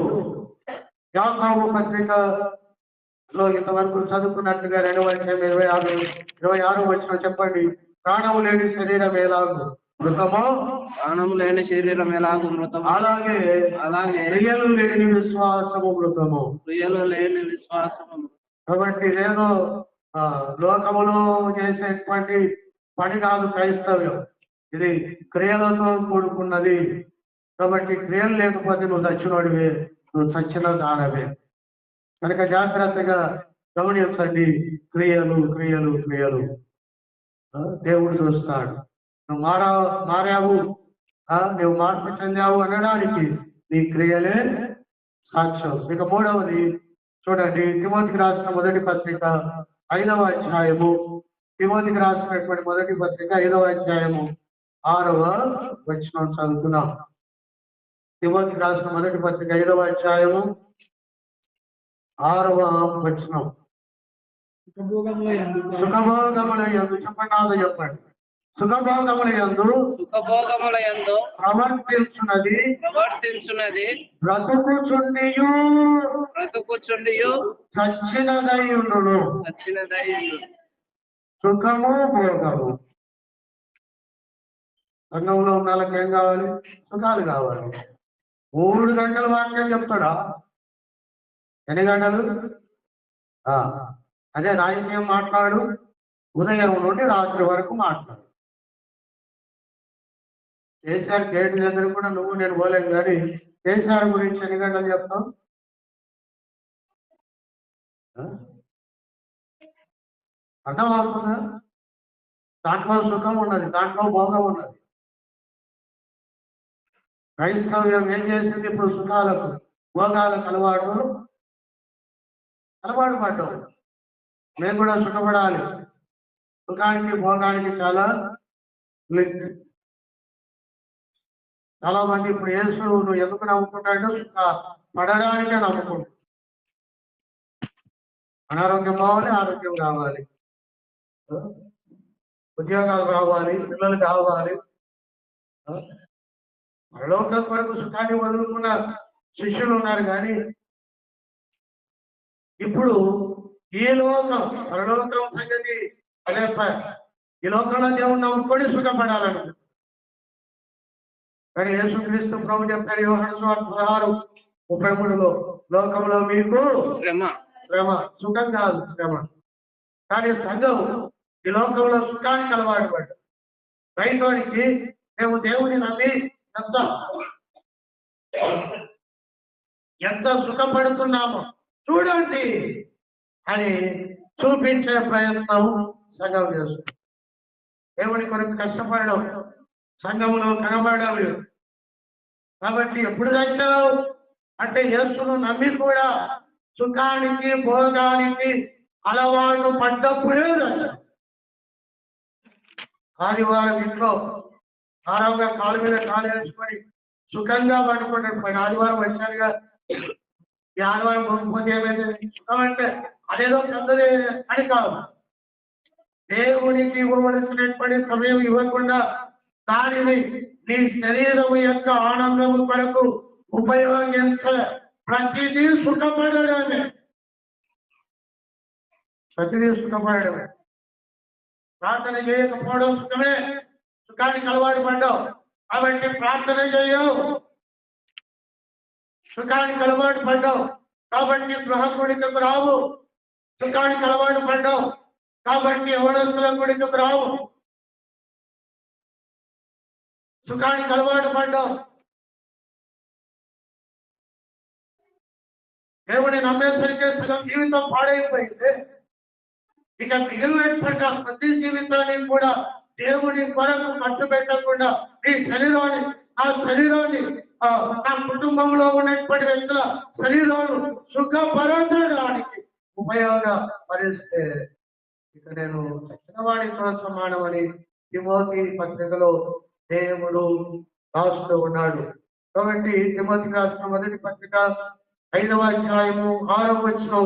యాకోబు పత్రికలో ఇంతవరకు చదువుకున్నట్టుగా 2వ అధ్యాయం 26 వచనం చెప్పండి. ప్రాణము లేని శరీరం ఎలాగూ మృతమో, ప్రాణము లేని శరీరం ఎలాగూ మృతమో, అలాగే క్రియలు లేని విశ్వాసము మృతము. కాబట్టి నేను లోకములో చేసేటువంటి పని కాదు క్రైస్తవ్యం, ఇది క్రియలతో కూడుకున్నది. కాబట్టి క్రియలు లేకపోతే నువ్వు చచ్చినోడివే, నువ్వు చచ్చిన దానవే. కనుక జాగ్రత్తగా గమనించండి. క్రియలు దేవుడు చూస్తాడు. నువ్వు మారావు, నువ్వు మార్పు చెందావు అనడానికి నీ క్రియలే సాక్ష్యం. ఇక 3వది చూడండి, తిమోతికి రాసిన మొదటి పత్రిక 5వ అధ్యాయము. తిమోతికి రాసినటువంటి మొదటి పత్రిక 5వ అధ్యాయము 6వ వచనం చదువుతున్నాం. తిమోతికి రాసిన మొదటి పత్రిక 5వ అధ్యాయము 6వ వచనం. సుఖభోగముల యందు చెప్పండి. సుఖభోగములందు సుఖభోగములయందు ప్రవర్తించున్నది బ్రతుకుచుండియు చచ్చినదయ్యుండును. సుఖము భోగము. సంఘంలో ఉన్న వాళ్ళకి ఏం కావాలి? సుఖాలు కావాలి. 3 గంటల వాక్యం చెప్తాడా? ఎన్ని గంటలు? అదే రాజకీయం మాట్లాడు, ఉదయం నుండి రాత్రి వరకు మాట్లాడు. కేసీఆర్ గేట్ దగ్గర కూడా నువ్వు నేను పోలేను, కానీ కేసీఆర్ గురించి ఎన్ని గంటలు చెప్తావు? అర్థం అవుతుందా? దాంట్లో సుఖం ఉన్నది, దాంట్లో భోగం ఉన్నది. క్రైస్తవ్యం ఏం చేసింది? ఇప్పుడు సుఖాలకు భోగాలకు అలవాటు పడ్డాం. మేము కూడా సుఖపడాలి. సుఖానికి భోగానికి చాలా లింక్. చాలా మంది ఇప్పుడు యేసు నువ్వు ఎందుకు నమ్ముకుంటాడో పడడానికే నమ్ముకుంటాడు. అనారోగ్యం కావాలి, ఆరోగ్యం కావాలి, ఉద్యోగాలు కావాలి, పిల్లలు కావాలి. పరలోకం వరకు సుఖాన్ని వదులుకున్న శిష్యులు ఉన్నారు, కానీ ఇప్పుడు ఈ లోకం పరలోకం సంగతి అదే. ఈ లోకంలో దేవుని నమ్ముకొని సుఖపడాలను. కానీ యేసుక్రీస్తు ప్రభు చెప్పారు యోహాను సువార్త 16:33 లోకంలో మీకు శ్రమ, సుఖం కాదు శ్రమ. కానీ సంఘం ఈ లోకంలో సుఖానికి అలవాటు పడ్డాం. రైతునికి మేము దేవుని నమ్మి ఎంత సుఖపడుతున్నామో చూడండి అని చూపించే ప్రయత్నం సంఘం చేస్తుంది. దేవుని కొరకు కష్టపడడం సంఘంలో కనబడడం. కాబట్టి ఎప్పుడు తగ్గావు అంటే యేసును నమ్మి కూడా సుఖానికి భోగానికి అలవాటు పడ్డప్పుడే ఆదివారం ఇంట్లో ఆరాంగా కాలు మీద కాలు వేసుకొని సుఖంగా పడుకుంటాడు. ఆదివారం వచ్చారుగా, ఈ ఆదివారం పోతే ఏమైతే సుఖం అంటే అదేదో పెద్దదే అని కాదు. దేవునికి ఇవ్వవలసినటువంటి సమయం ఇవ్వకుండా దానిని నీ శరీరం యొక్క ఆనందము కొరకు ఉపయోగించే ప్రతిదీ సుఖపడడమే. ప్రార్థన చేయకపోవడం సుఖమే. సుఖానికి అలవాటు పడ్డావు కాబట్టి ప్రార్థన చేయవు. సుఖానికి అలవాటు పడ్డావు కాబట్టి గృహ గుడికకు రావు. సుఖానికి అలవాటు పడ్డావు కాబట్టి ఎవడస్తుల గుడికకు రావు. సుఖానికి అలవాటు పడ్డావు. దేవుని నమ్మేసరికి సుఖం జీవితం పాడైపోయింది. ఇక మిగిలినటువంటి ప్రతి జీవితాన్ని కూడా దేవుని కొరకు ఖర్చు పెట్టకుండా ఈ శరీరాన్ని నా కుటుంబంలో ఉన్నటువంటి వ్యక్తుల శరీరాలు సుఖపరచడానికి ఉపయోగపరిస్తే ఇక నేను చచ్చినవాడితో సమానమని తిమోతి పత్రికలో దేవుడు రాస్తూ ఉన్నాడు. కాబట్టి తిమోతి రాసిన మొదటి పత్రిక 5వ అధ్యాయము 6వ వచనం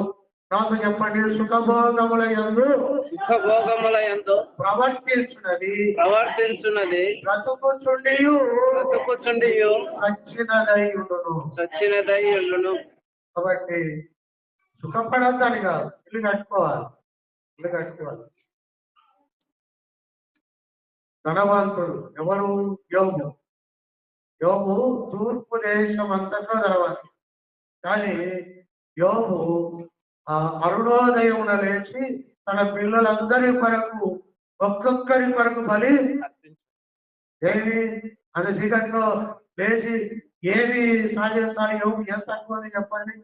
నాకు చెప్పండి. సుఖభోగములందు ప్రవర్తించున్నది బ్రతుకుచుండియు చచ్చినదయ్యుండును. కాబట్టి సుఖపడద్దని కాదు, ఇల్లు కట్టుకోవాలి. ధనవంతుడు ఎవరు? యోబు తూర్పు దేశం అంతటా ధనవంతుడు. కానీ యోబు అరుణోదయమున లేచి తన పిల్లలందరి కొరకు ఒక్కొక్కరి కొరకు బలి ఏమి అది చీకట్లో లేచి ఏమి సాధించాలి? యోగు ఎంత తక్కువ అని చెప్పండి.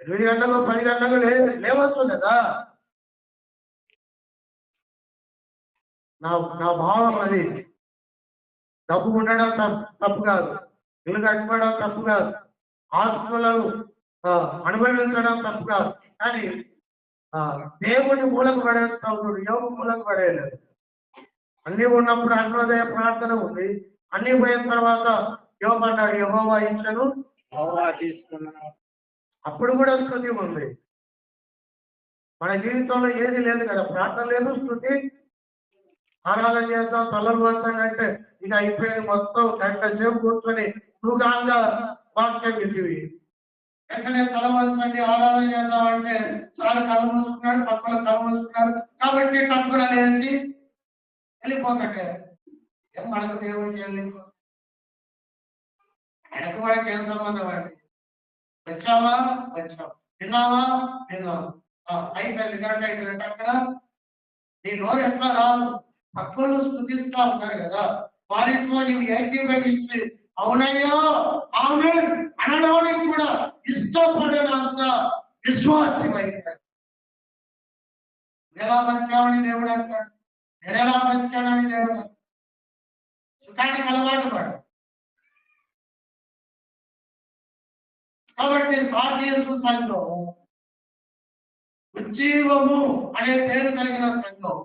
8 గంటలు 10 గంటలు లేవచ్చు కదా. నా భావం అది. డబ్బు ఉండడం తప్పు కాదు, ఇల్లు కట్టుకోవడం తప్పు కాదు, ఆస్తులను అనుభవించడం తప్పు కాదు. కానీ దేవుని మూలకు పడేస్తాడు. యోగు మూలకు పడేయలేదు. అన్ని ఉన్నప్పుడు అన్నోదయ ప్రార్థన ఉంది. అన్ని పోయిన తర్వాత యోగు అన్నాడు యెహోవా ఇచ్చను తీసుకున్నాను. అప్పుడు కూడా స్తుతి ఉంది. మన జీవితంలో ఏది లేదు కదా, ప్రార్థన లేదు, స్తుతి ఆరాధన చేద్దాం తలలు పోతానంటే ఇక అయిపోయింది మొత్తం గంట సేపు కూర్చొని నువ్వుగా వాక్యం ఇవి వెంటనే తల వంచండి ఆరాధన చేద్దాం అంటే చాలా కళ మూసుకున్నాడు, పక్కన కళ మూసుకున్నాడు కాబట్టి టక్కున లేచి వెళ్ళిపోతాడే. ఏం మనకు దేవుడికి వెళ్ళిపో ఆయనకు మనకి ఏం సంబంధం అండి? వచ్చామా వచ్చాం, తిన్నావా తిన్నాం, అయిపోయింది గంట అయిపోయింది అక్కడ నీ నోరు ఎట్లా రాదు. భక్తులు స్థుతిస్తా ఉంటారు కదా, వారితో నీవు ఏకీభవించి అవునయ్యో అవును అనడానికి కూడా ఇష్టపడినంత విశ్వాసమైపోయాడు. ఎలా బతికామని దేవుడు అంటాడు, నేను ఎలా బతికానని దేవుడు సుఖానికి అలవాటు పడు. కాబట్టి సాధ్యసు సంఘం ఉజ్జీవము అనే పేరు కలిగిన సంఘం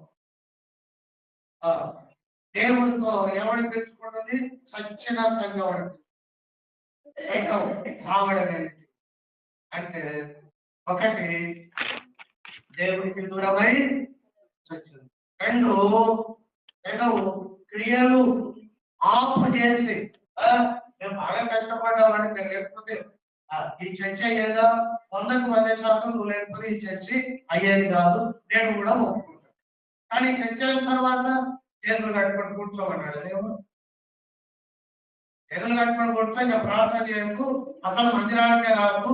దేవుడితో ఎవరు పెంచుకుంటుంది? సచ్చిన సంఘం ఆవడమే. అంటే ఒకటి దేవుడికి దూరమై సచ్చింది, రెండు క్రియలు ఆపు చేసి మేము బాగా కష్టపడ్డామంటే లేకపోతే ఈ చర్చ అయ్యేదా 100% నువ్వు లేకపోతే ఈ చర్చ అయ్యేది కాదు, నేను కూడా ఒప్పుకుంటాను. కానీ చర్చ అయిన తర్వాత చేతులు కట్టుకొని కూర్చోమన్నాడు దేవుడు. చేతులు కట్టుకొని కూర్చో ఇంకా ప్రార్థన చేయకు, అసలు మందిరానికే రాదు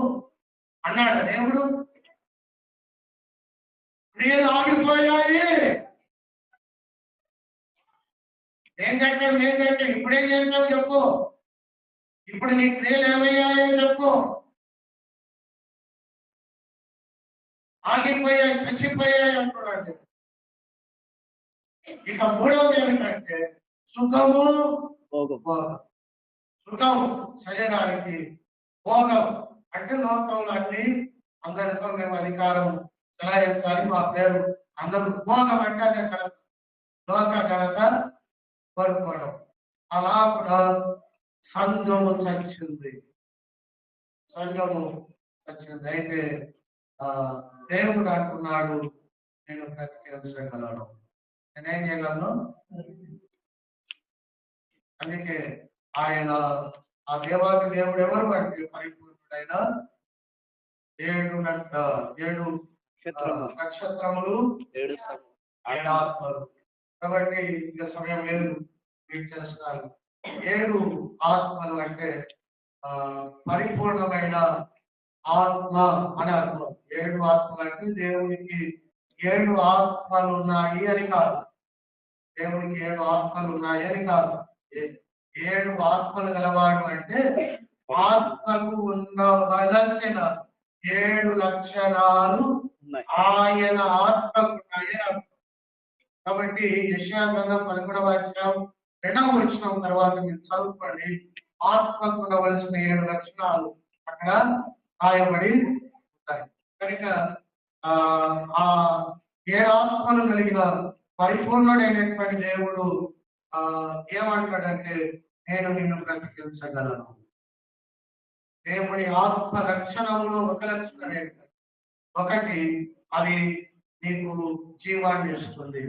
అన్నాడు దేవుడు. క్రియలు ఆగిపోయాయి. ఏం కట్టావు ఇప్పుడేం చేసావు చెప్పు, ఇప్పుడు నీ క్రియలు ఏమయ్యాయో చెప్పు. ఆగిపోయాయి, చచ్చిపోయాయి అంటున్నాడు. ఇక మూడవది ఏమిటంటే సుఖము సుఖం శరీరానికి, భోగం అంటే లోకంలో అన్ని అందరితో మేము అధికారం చెలాయించాలి, మా పేరు అందరూ భోగం అంటే అదే ఘనత, లోక ఘనత కోరుకోవడం. అలా కూడా సంఘము చచ్చింది. అయితే దేవుడు అంటున్నాడు, నేను ప్రతికించగలను, నేనేం చేయగలను. అందుకే ఆయన ఆ దేవాది దేవుడు ఎవరు అంటే పరిపూర్ణుడైన 7 నక్షత్రములు 7 ఆత్మలు. కాబట్టి ఇంకా సమయం లేదు, మీరు చేస్తున్నారు. 7 ఆత్మలు అంటే పరిపూర్ణమైన ఆత్మ అని అర్థం. 7 ఆత్మలు అంటే దేవునికి 7 ఆత్మలు ఉన్నాయి అని కాదు, దేవునికి 7 ఆత్మలు ఉన్నాయి అని కాదు. 7 ఆత్మలు గలవాడు అంటే ఆత్మకు ఉండవలసిన 7 లక్షణాలు ఆయన ఆత్మకు ఉన్నాయని అర్థం. కాబట్టి యెషయా గ్రంథం 11వ అధ్యాయం 2వ వచనం తర్వాత మీరు చదువుకోండి. ఆత్మకు ఉండవలసిన 7 లక్షణాలు అక్కడ రాయబడి ఉంటాయి. కనుక ఆ 7 ఆత్మలు కలిగిన పరిపూర్ణుడైనటువంటి దేవుడు ఏమంటాడంటే నేను నిన్ను బ్రతికించగలను. దేవుని ఆత్మ లక్షణములు ఒక లక్షణం ఏంటంటే, ఒకటి అది నీకు జీవాన్ని ఇస్తుంది.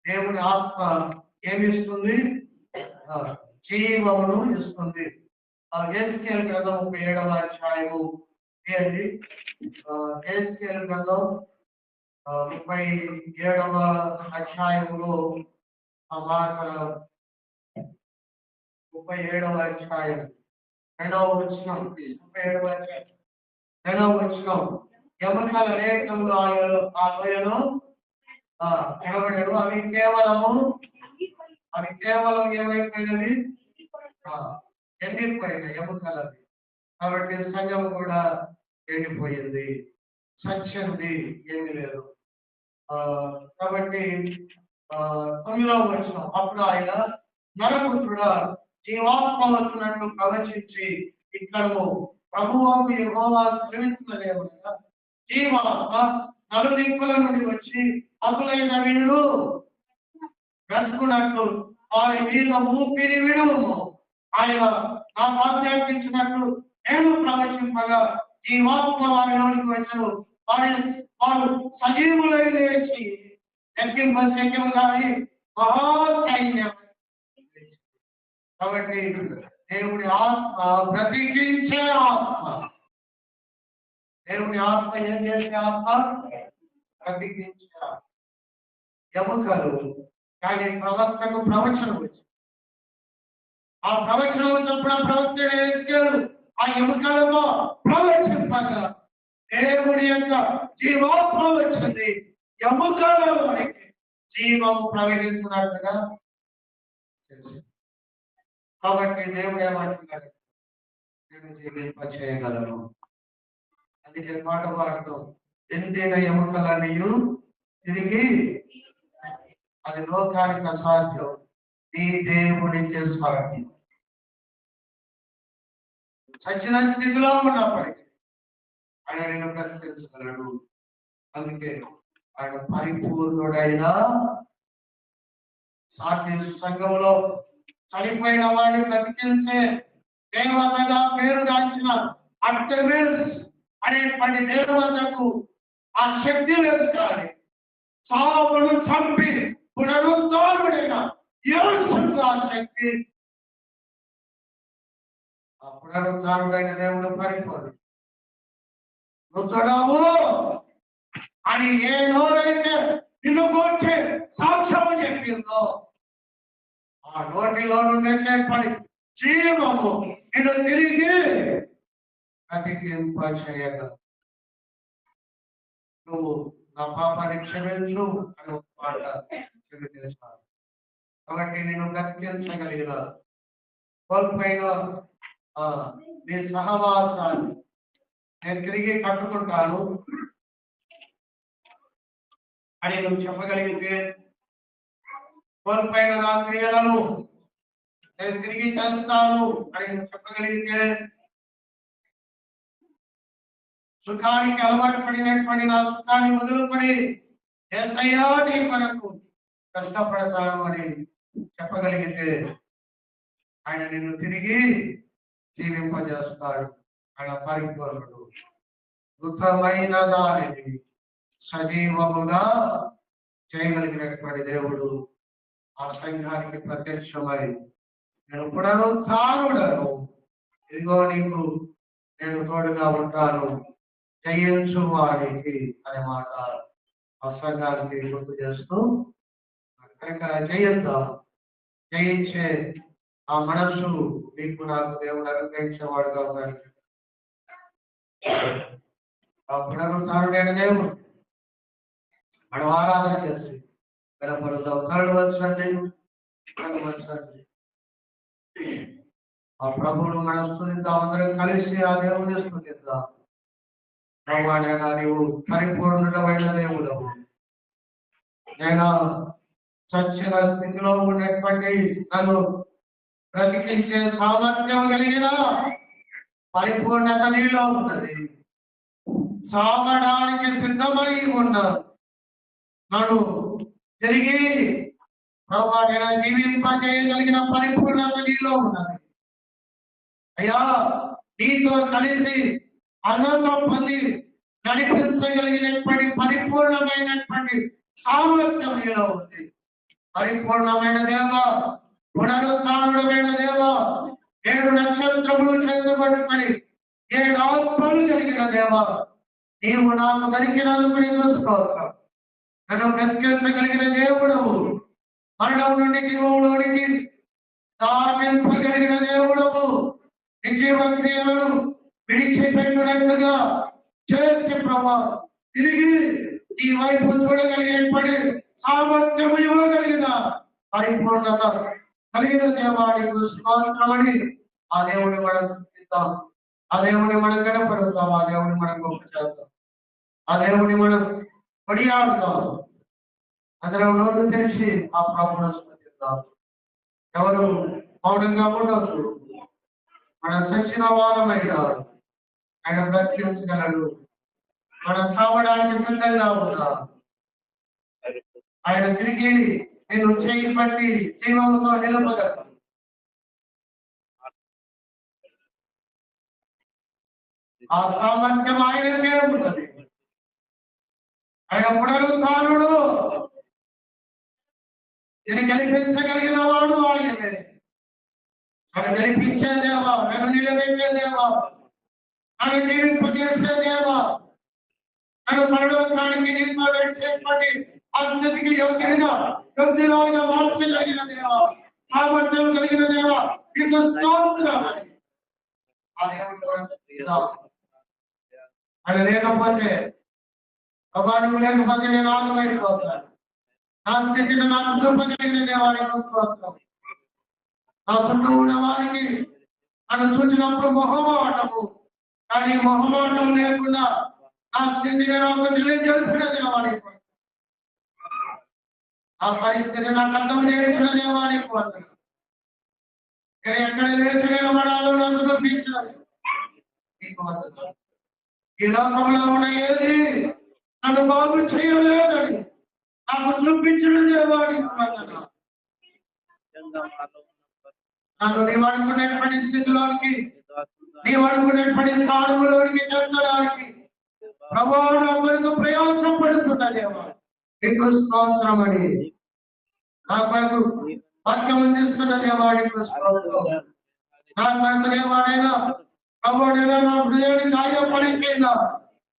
దేవుని ఆత్మ ఏమిస్తుంది? జీవమును ఇస్తుంది. ఎహెజ్కేలు గ్రంథం 37వ అధ్యాయము ఏంటి? ఎహెజ్కేలు గ్రంథం 37వ అధ్యాయములో ఆ మాట 37వ అధ్యాయం 2వ వచనం 37వ అధ్యాయం 2వ వచనం ఎముకల రేఖములు ఆ లోయలో నిలబడారు. అవి కేవలం ఏమైపోయినది? ఎండిపోయినాయి ఎముకలవి. కాబట్టి సంఘం కూడా ఎండిపోయింది, సత్యంది ఏమీ లేదు. కాబట్టి 9వ వచనం అప్పుడు ఆయన నరపుత్రుడా జీవాత్మ వచ్చినట్లు ప్రవచించి ఇక్కడము ప్రభువు యెహోవా శ్రమిస్తున్నదేమనగా జీవాత్మ నలుదిక్కుల నుండి వచ్చి అసలైన వీళ్ళు బ్రతుకున్నట్లు వారి మీద ఊపిరి విడుము. ఆయన నాకు ఆజ్ఞాపించినట్లు నేను ప్రవచింపగా జీవాత్మ వారిలోనికి వచ్చారు. వారు సజీవులై లేచి లెక్కింపు కానీ మహాసైన్యం. కాబట్టి దేవుడి ఆత్మ బ్రతికించే ఆత్మ. దేవుడి ఆత్మ ఏం చేసే ఆత్మ? బ్రతికించే ఆత్మ. ఎముకలు కానీ ప్రవక్తకు ప్రవచనం వచ్చింది. ఆ ప్రవచనం వచ్చినప్పుడు ఆ ప్రవక్త ఎక్కాడు. ఆ ఎముకలతో ప్రవచింపగా దేవుడి యొక్క జీవాత్మ వచ్చింది. ఎముకలలోనికి జీవం ప్రవహిస్తున్నట్టుగా తెలిసింది. కాబట్టి దేవుడు ఏమంటున్నాడు? నేను జీవింప చేయగలను. అందుకే పాట పాడతాం, ఎండిన ఎముకలనియు తిరిగి, అది లోకానికి అసాధ్యం, నీ దేవుడికి సాధ్యం. చచ్చిన స్థితిలో ఉన్నప్పటికీ ఆయన నేను బ్రతికించగలడు. అందుకే ఆయన పరిపూర్ణుడైన సాధ్య సంఘంలో చనిపోయిన వాడిని బ్రతికించే దేవతగా పేరు దాచిన అర్టెమిస్ అనేటువంటి దేవతకు ఆ శక్తి లేదు. కానీ సావును చంపి పునరుద్ధరుడైన యేసుకు ఆ శక్తి. ఆ పునరుద్ధరుడైన దేవుడు పరిపూర్ణుడు. నువ్వు చూడవు అని ఏ నోరైతే నిన్ను కూర్చి సాక్ష్యము చెప్పిందో ఆ నోటిలో నుండి జీవము నిన్ను తిరిగి బ్రతికింప చేయగలవు. నువ్వు నా పాపాన్ని క్షమించు అని ఒక మాట తెలియజేస్తాను. కాబట్టి నేను బ్రతికించగలిగిన కోల్పోయిన నీ సహవాసాన్ని నేను తిరిగి కట్టుకుంటాను అని నువ్వు చెప్పగలిగితే, కోల్పోయిన నా క్రియలను నేను తిరిగి చేస్తాను అని నువ్వు చెప్పగలిగితే, సుఖానికి అలవాటు పడినటువంటి నా సుఖాన్ని వదులుకొని యేసయ్యా నీ కొరకు కష్టపడతాను అని చెప్పగలిగితే ఆయన నిన్ను తిరిగి జీవింపజేస్తాడు. ఆయన పరిపూర్ణుడు. మృతమైన దానిని సజీవముగా చేయగలిగినటువంటి దేవుడు ఆ సంఘానికి ప్రత్యక్షమై, నేను పునరుద్ధారుడను, ఇదిగో నీకు నేను తోడుగా ఉంటాను, జయించు వాడికి అనే మాట ఆ సంఘానికి గుర్తు చేస్తూ, కనుక జయిద్దాం. జయించే ఆ మనస్సు నీకు నాకు దేవుడు అనుగ్రహించేవాడుగా ఉన్నాడు. ఆ పునరుద్ధారుడైన దేవుడు మనం ఆరాధన చేసి కనపడుతాం. కళ్ళు వచ్చండి, కళ్ళు వచ్చండి. ఆ ప్రభువును మనం స్తుతిద్దాం. అందరం కలిసి ఆ దేవుని స్తుతిద్దాం. ప్రభువా, నీవు పరిపూర్ణమైన దేవుడవు. నేను చచ్చిన స్థితిలో ఉన్నటువంటి నన్ను బ్రతికించే సామర్థ్యం కలిగిన పరిపూర్ణత నీలో ఉన్నది. సాగడానికి సిద్ధమై ఉన్నా నన్ను తిరిగి ప్రభువా జీవింపజేయగలిగిన పరిపూర్ణత నీలో ఉన్నది. అయ్యా, నీతో కలిసి ఆనందం పొంది నడిపించగలిగినటువంటి పరిపూర్ణమైనటువంటి సామర్థ్యం నీలో ఉంది. పరిపూర్ణమైన దేవ, పునరుద్ధారుడమైన దేవ, 7 నక్షత్రములు చెందబడుకొని 7 ఆత్మలు కలిగిన దేవ, నీవు నాకు దొరికినందుకు నీకు స్తోత్రం. నన్ను బ్రతికించగలిగిన దేవుడవు, మరణం నుండి జీవంలోనికి దాటింపగలిగిన దేవుడవు, నిజీవ క్రియలను విడిచిపెట్టినట్టుగా చేసి ప్రభా తిరిగి ఈ వైపు చూడగలిగేపడి సామర్థ్యము ఇవ్వగలిగిన పరిపూర్ణత కలిగిన దేవానికి స్తోత్రమని ఆ దేవుని మనం ఇద్దాం. ఆ దేవుని మనం గడపడతాం. ఆ దేవుని మనం గొప్ప చేద్దాం. ఆ దేవుని మనం కొడియాడుతాం. అందరం నోరు తెరిచి ఆ ప్రభువును స్తుతిద్దాం. ఎవరు మౌనంగా ఉండొద్దు. మనం చచ్చిన వారమైన ఆయన బ్రతికించగలడు. మనం చావడానికి సిద్ధంగా ఉన్నా ఆయన తిరిగి నేను చేయి పట్టి జీవంతో నిలపగలడు. ఆ సామర్థ్యం ఆయనకే ఉన్నది. ఆయన పునరుద్ధారుడు. నేను గెలిపించగలిగిన వాడు ఆయనే. నన్ను గెలిపించే దేవా, నన్ను నిలబెట్టే దేవా, నన్ను జీవింపజేసే దేవా, నన్ను పరలోకానికి నిలబెట్టేటువంటి అతిథికి యోగ్యురాలుగా మార్చగలిగిన దేవా, సామర్థ్యం కలిగిన దేవా, నీకు స్తోత్రం. అది లేకపోతే ప్రభావం లేకపోతే నేను ఆగమైపోతాను. నా స్థితిని నాకు చూపగలిగిన దేవానికి స్తోత్రం. నా చుట్టూ ఉన్న వారికి నన్ను చూసినప్పుడు మొహమాటము, కానీ మొహమాటం లేకుండా నా స్థితిని నాకు తెలియజేసిన దేవానికి, ఆ పరిస్థితి నాకు అర్థం చేసిన దేవానికి వందనాలు. నేను ఎక్కడ లేచి నిలబడాలో నన్ను చూపించాలి. నీకు వందనాలు. ఈ లోకంలో ఉన్న ఏది నన్ను బాగు చేయలేదని నాకు చూపించిన దేవానికి వందనాలు. నన్ను నీవనుకునేటువంటి స్థితిలోనికి, నీవనుకునేటువంటి స్థానంలోనికి చెందడానికి ప్రభువు నా కొరకు ప్రయాసం పడుతున్న దేవా నీకు స్తోత్రమని, నా కొరకు వాక్యం అందిస్తున్న దేవానికి స్తోత్రం. నా కొరకు దేవాడైనా ప్రభువుడైనా నా హృదయాన్ని గాయపడిపోయినా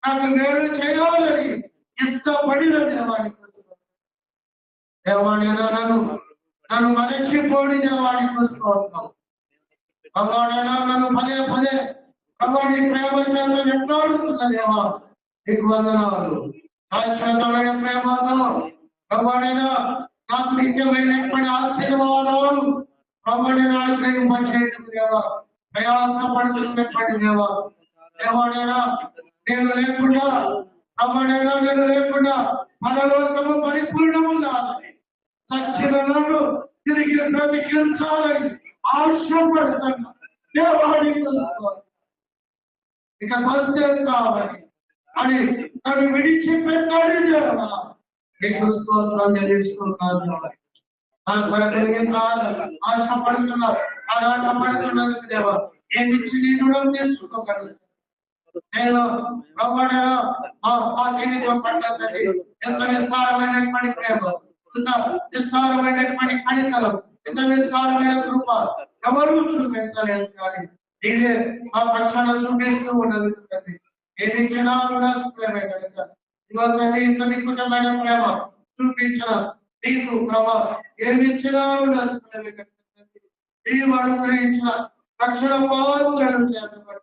నాకు మేలు చేయాలని ఇష్టపడిన దేవానికి దేవాడైనా నన్ను మరచిపోని దేవానికి స్తోత్రం. ప్రభువుడైనా నన్ను పదే పదే ప్రభుని ప్రేమ చేత వెంటాడుతున్న దేవా నీకు వందనాలు. శాశ్వతమైన ప్రేమతో ప్రభువుడైనా నాకు నిత్యమైనటువంటి ఆశీర్వాదాలు ప్రభువుడైనా అనుగ్రహింపచేయడం దేవా, ప్రయాసపడుతున్నటువంటి దేవా, దేవాడైనా నేను లేకుండా ప్రభువుడైనా నేను లేకుండా పరలోకము పరిపూర్ణము కాదని సచ్చిన నన్ను తిరిగి బ్రతికించాలని ఆశపడుతున్నా దేవానికి ఇక సందేహం కావాలి అని నన్ను విడిచిపెట్టాలి దేవా నీకు స్తోత్రం తెలుసుకున్నాను. ఆశపడుతున్నారు, ఆరాటపడుతున్నందుకు దేవా ఏమిచ్చి నీ రుణం తీసుకోగలను. నేను మా జీవితం పట్టింది ఎంత విస్తారమైనటువంటి ప్రేమ, ఎంత విస్తారమైనటువంటి కణికలం, ఎంత విస్తారమైన కృప ఎవరు చూపించలేదు. కానీ ఇదే మా పక్షాన చూపిస్తూ ఉన్నది. ఏది ప్రేమే కనుక ఇవాళ ఇంత నికుటమైన ప్రేమ చూపించిన నీకు ప్రభా ఏమిచ్చినా నీవు అనుగ్రహించిన రక్షణ పాత్రలు చేతపడి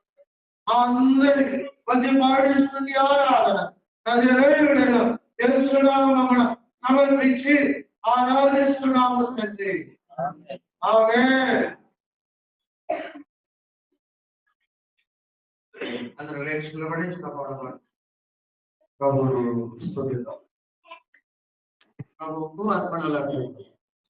అందరికీ కొద్ది పాటిస్తుంది ఆరాధన నజరేయుడైన యేసునామమున మమ్మల్ని సమర్పించి ఆరాధిస్తున్నాము తండ్రి. ఆమేన్. అందరూ లేచి పడి ప్రభువును స్తుతిద్దాం. ప్రభువుకు అర్పణలు.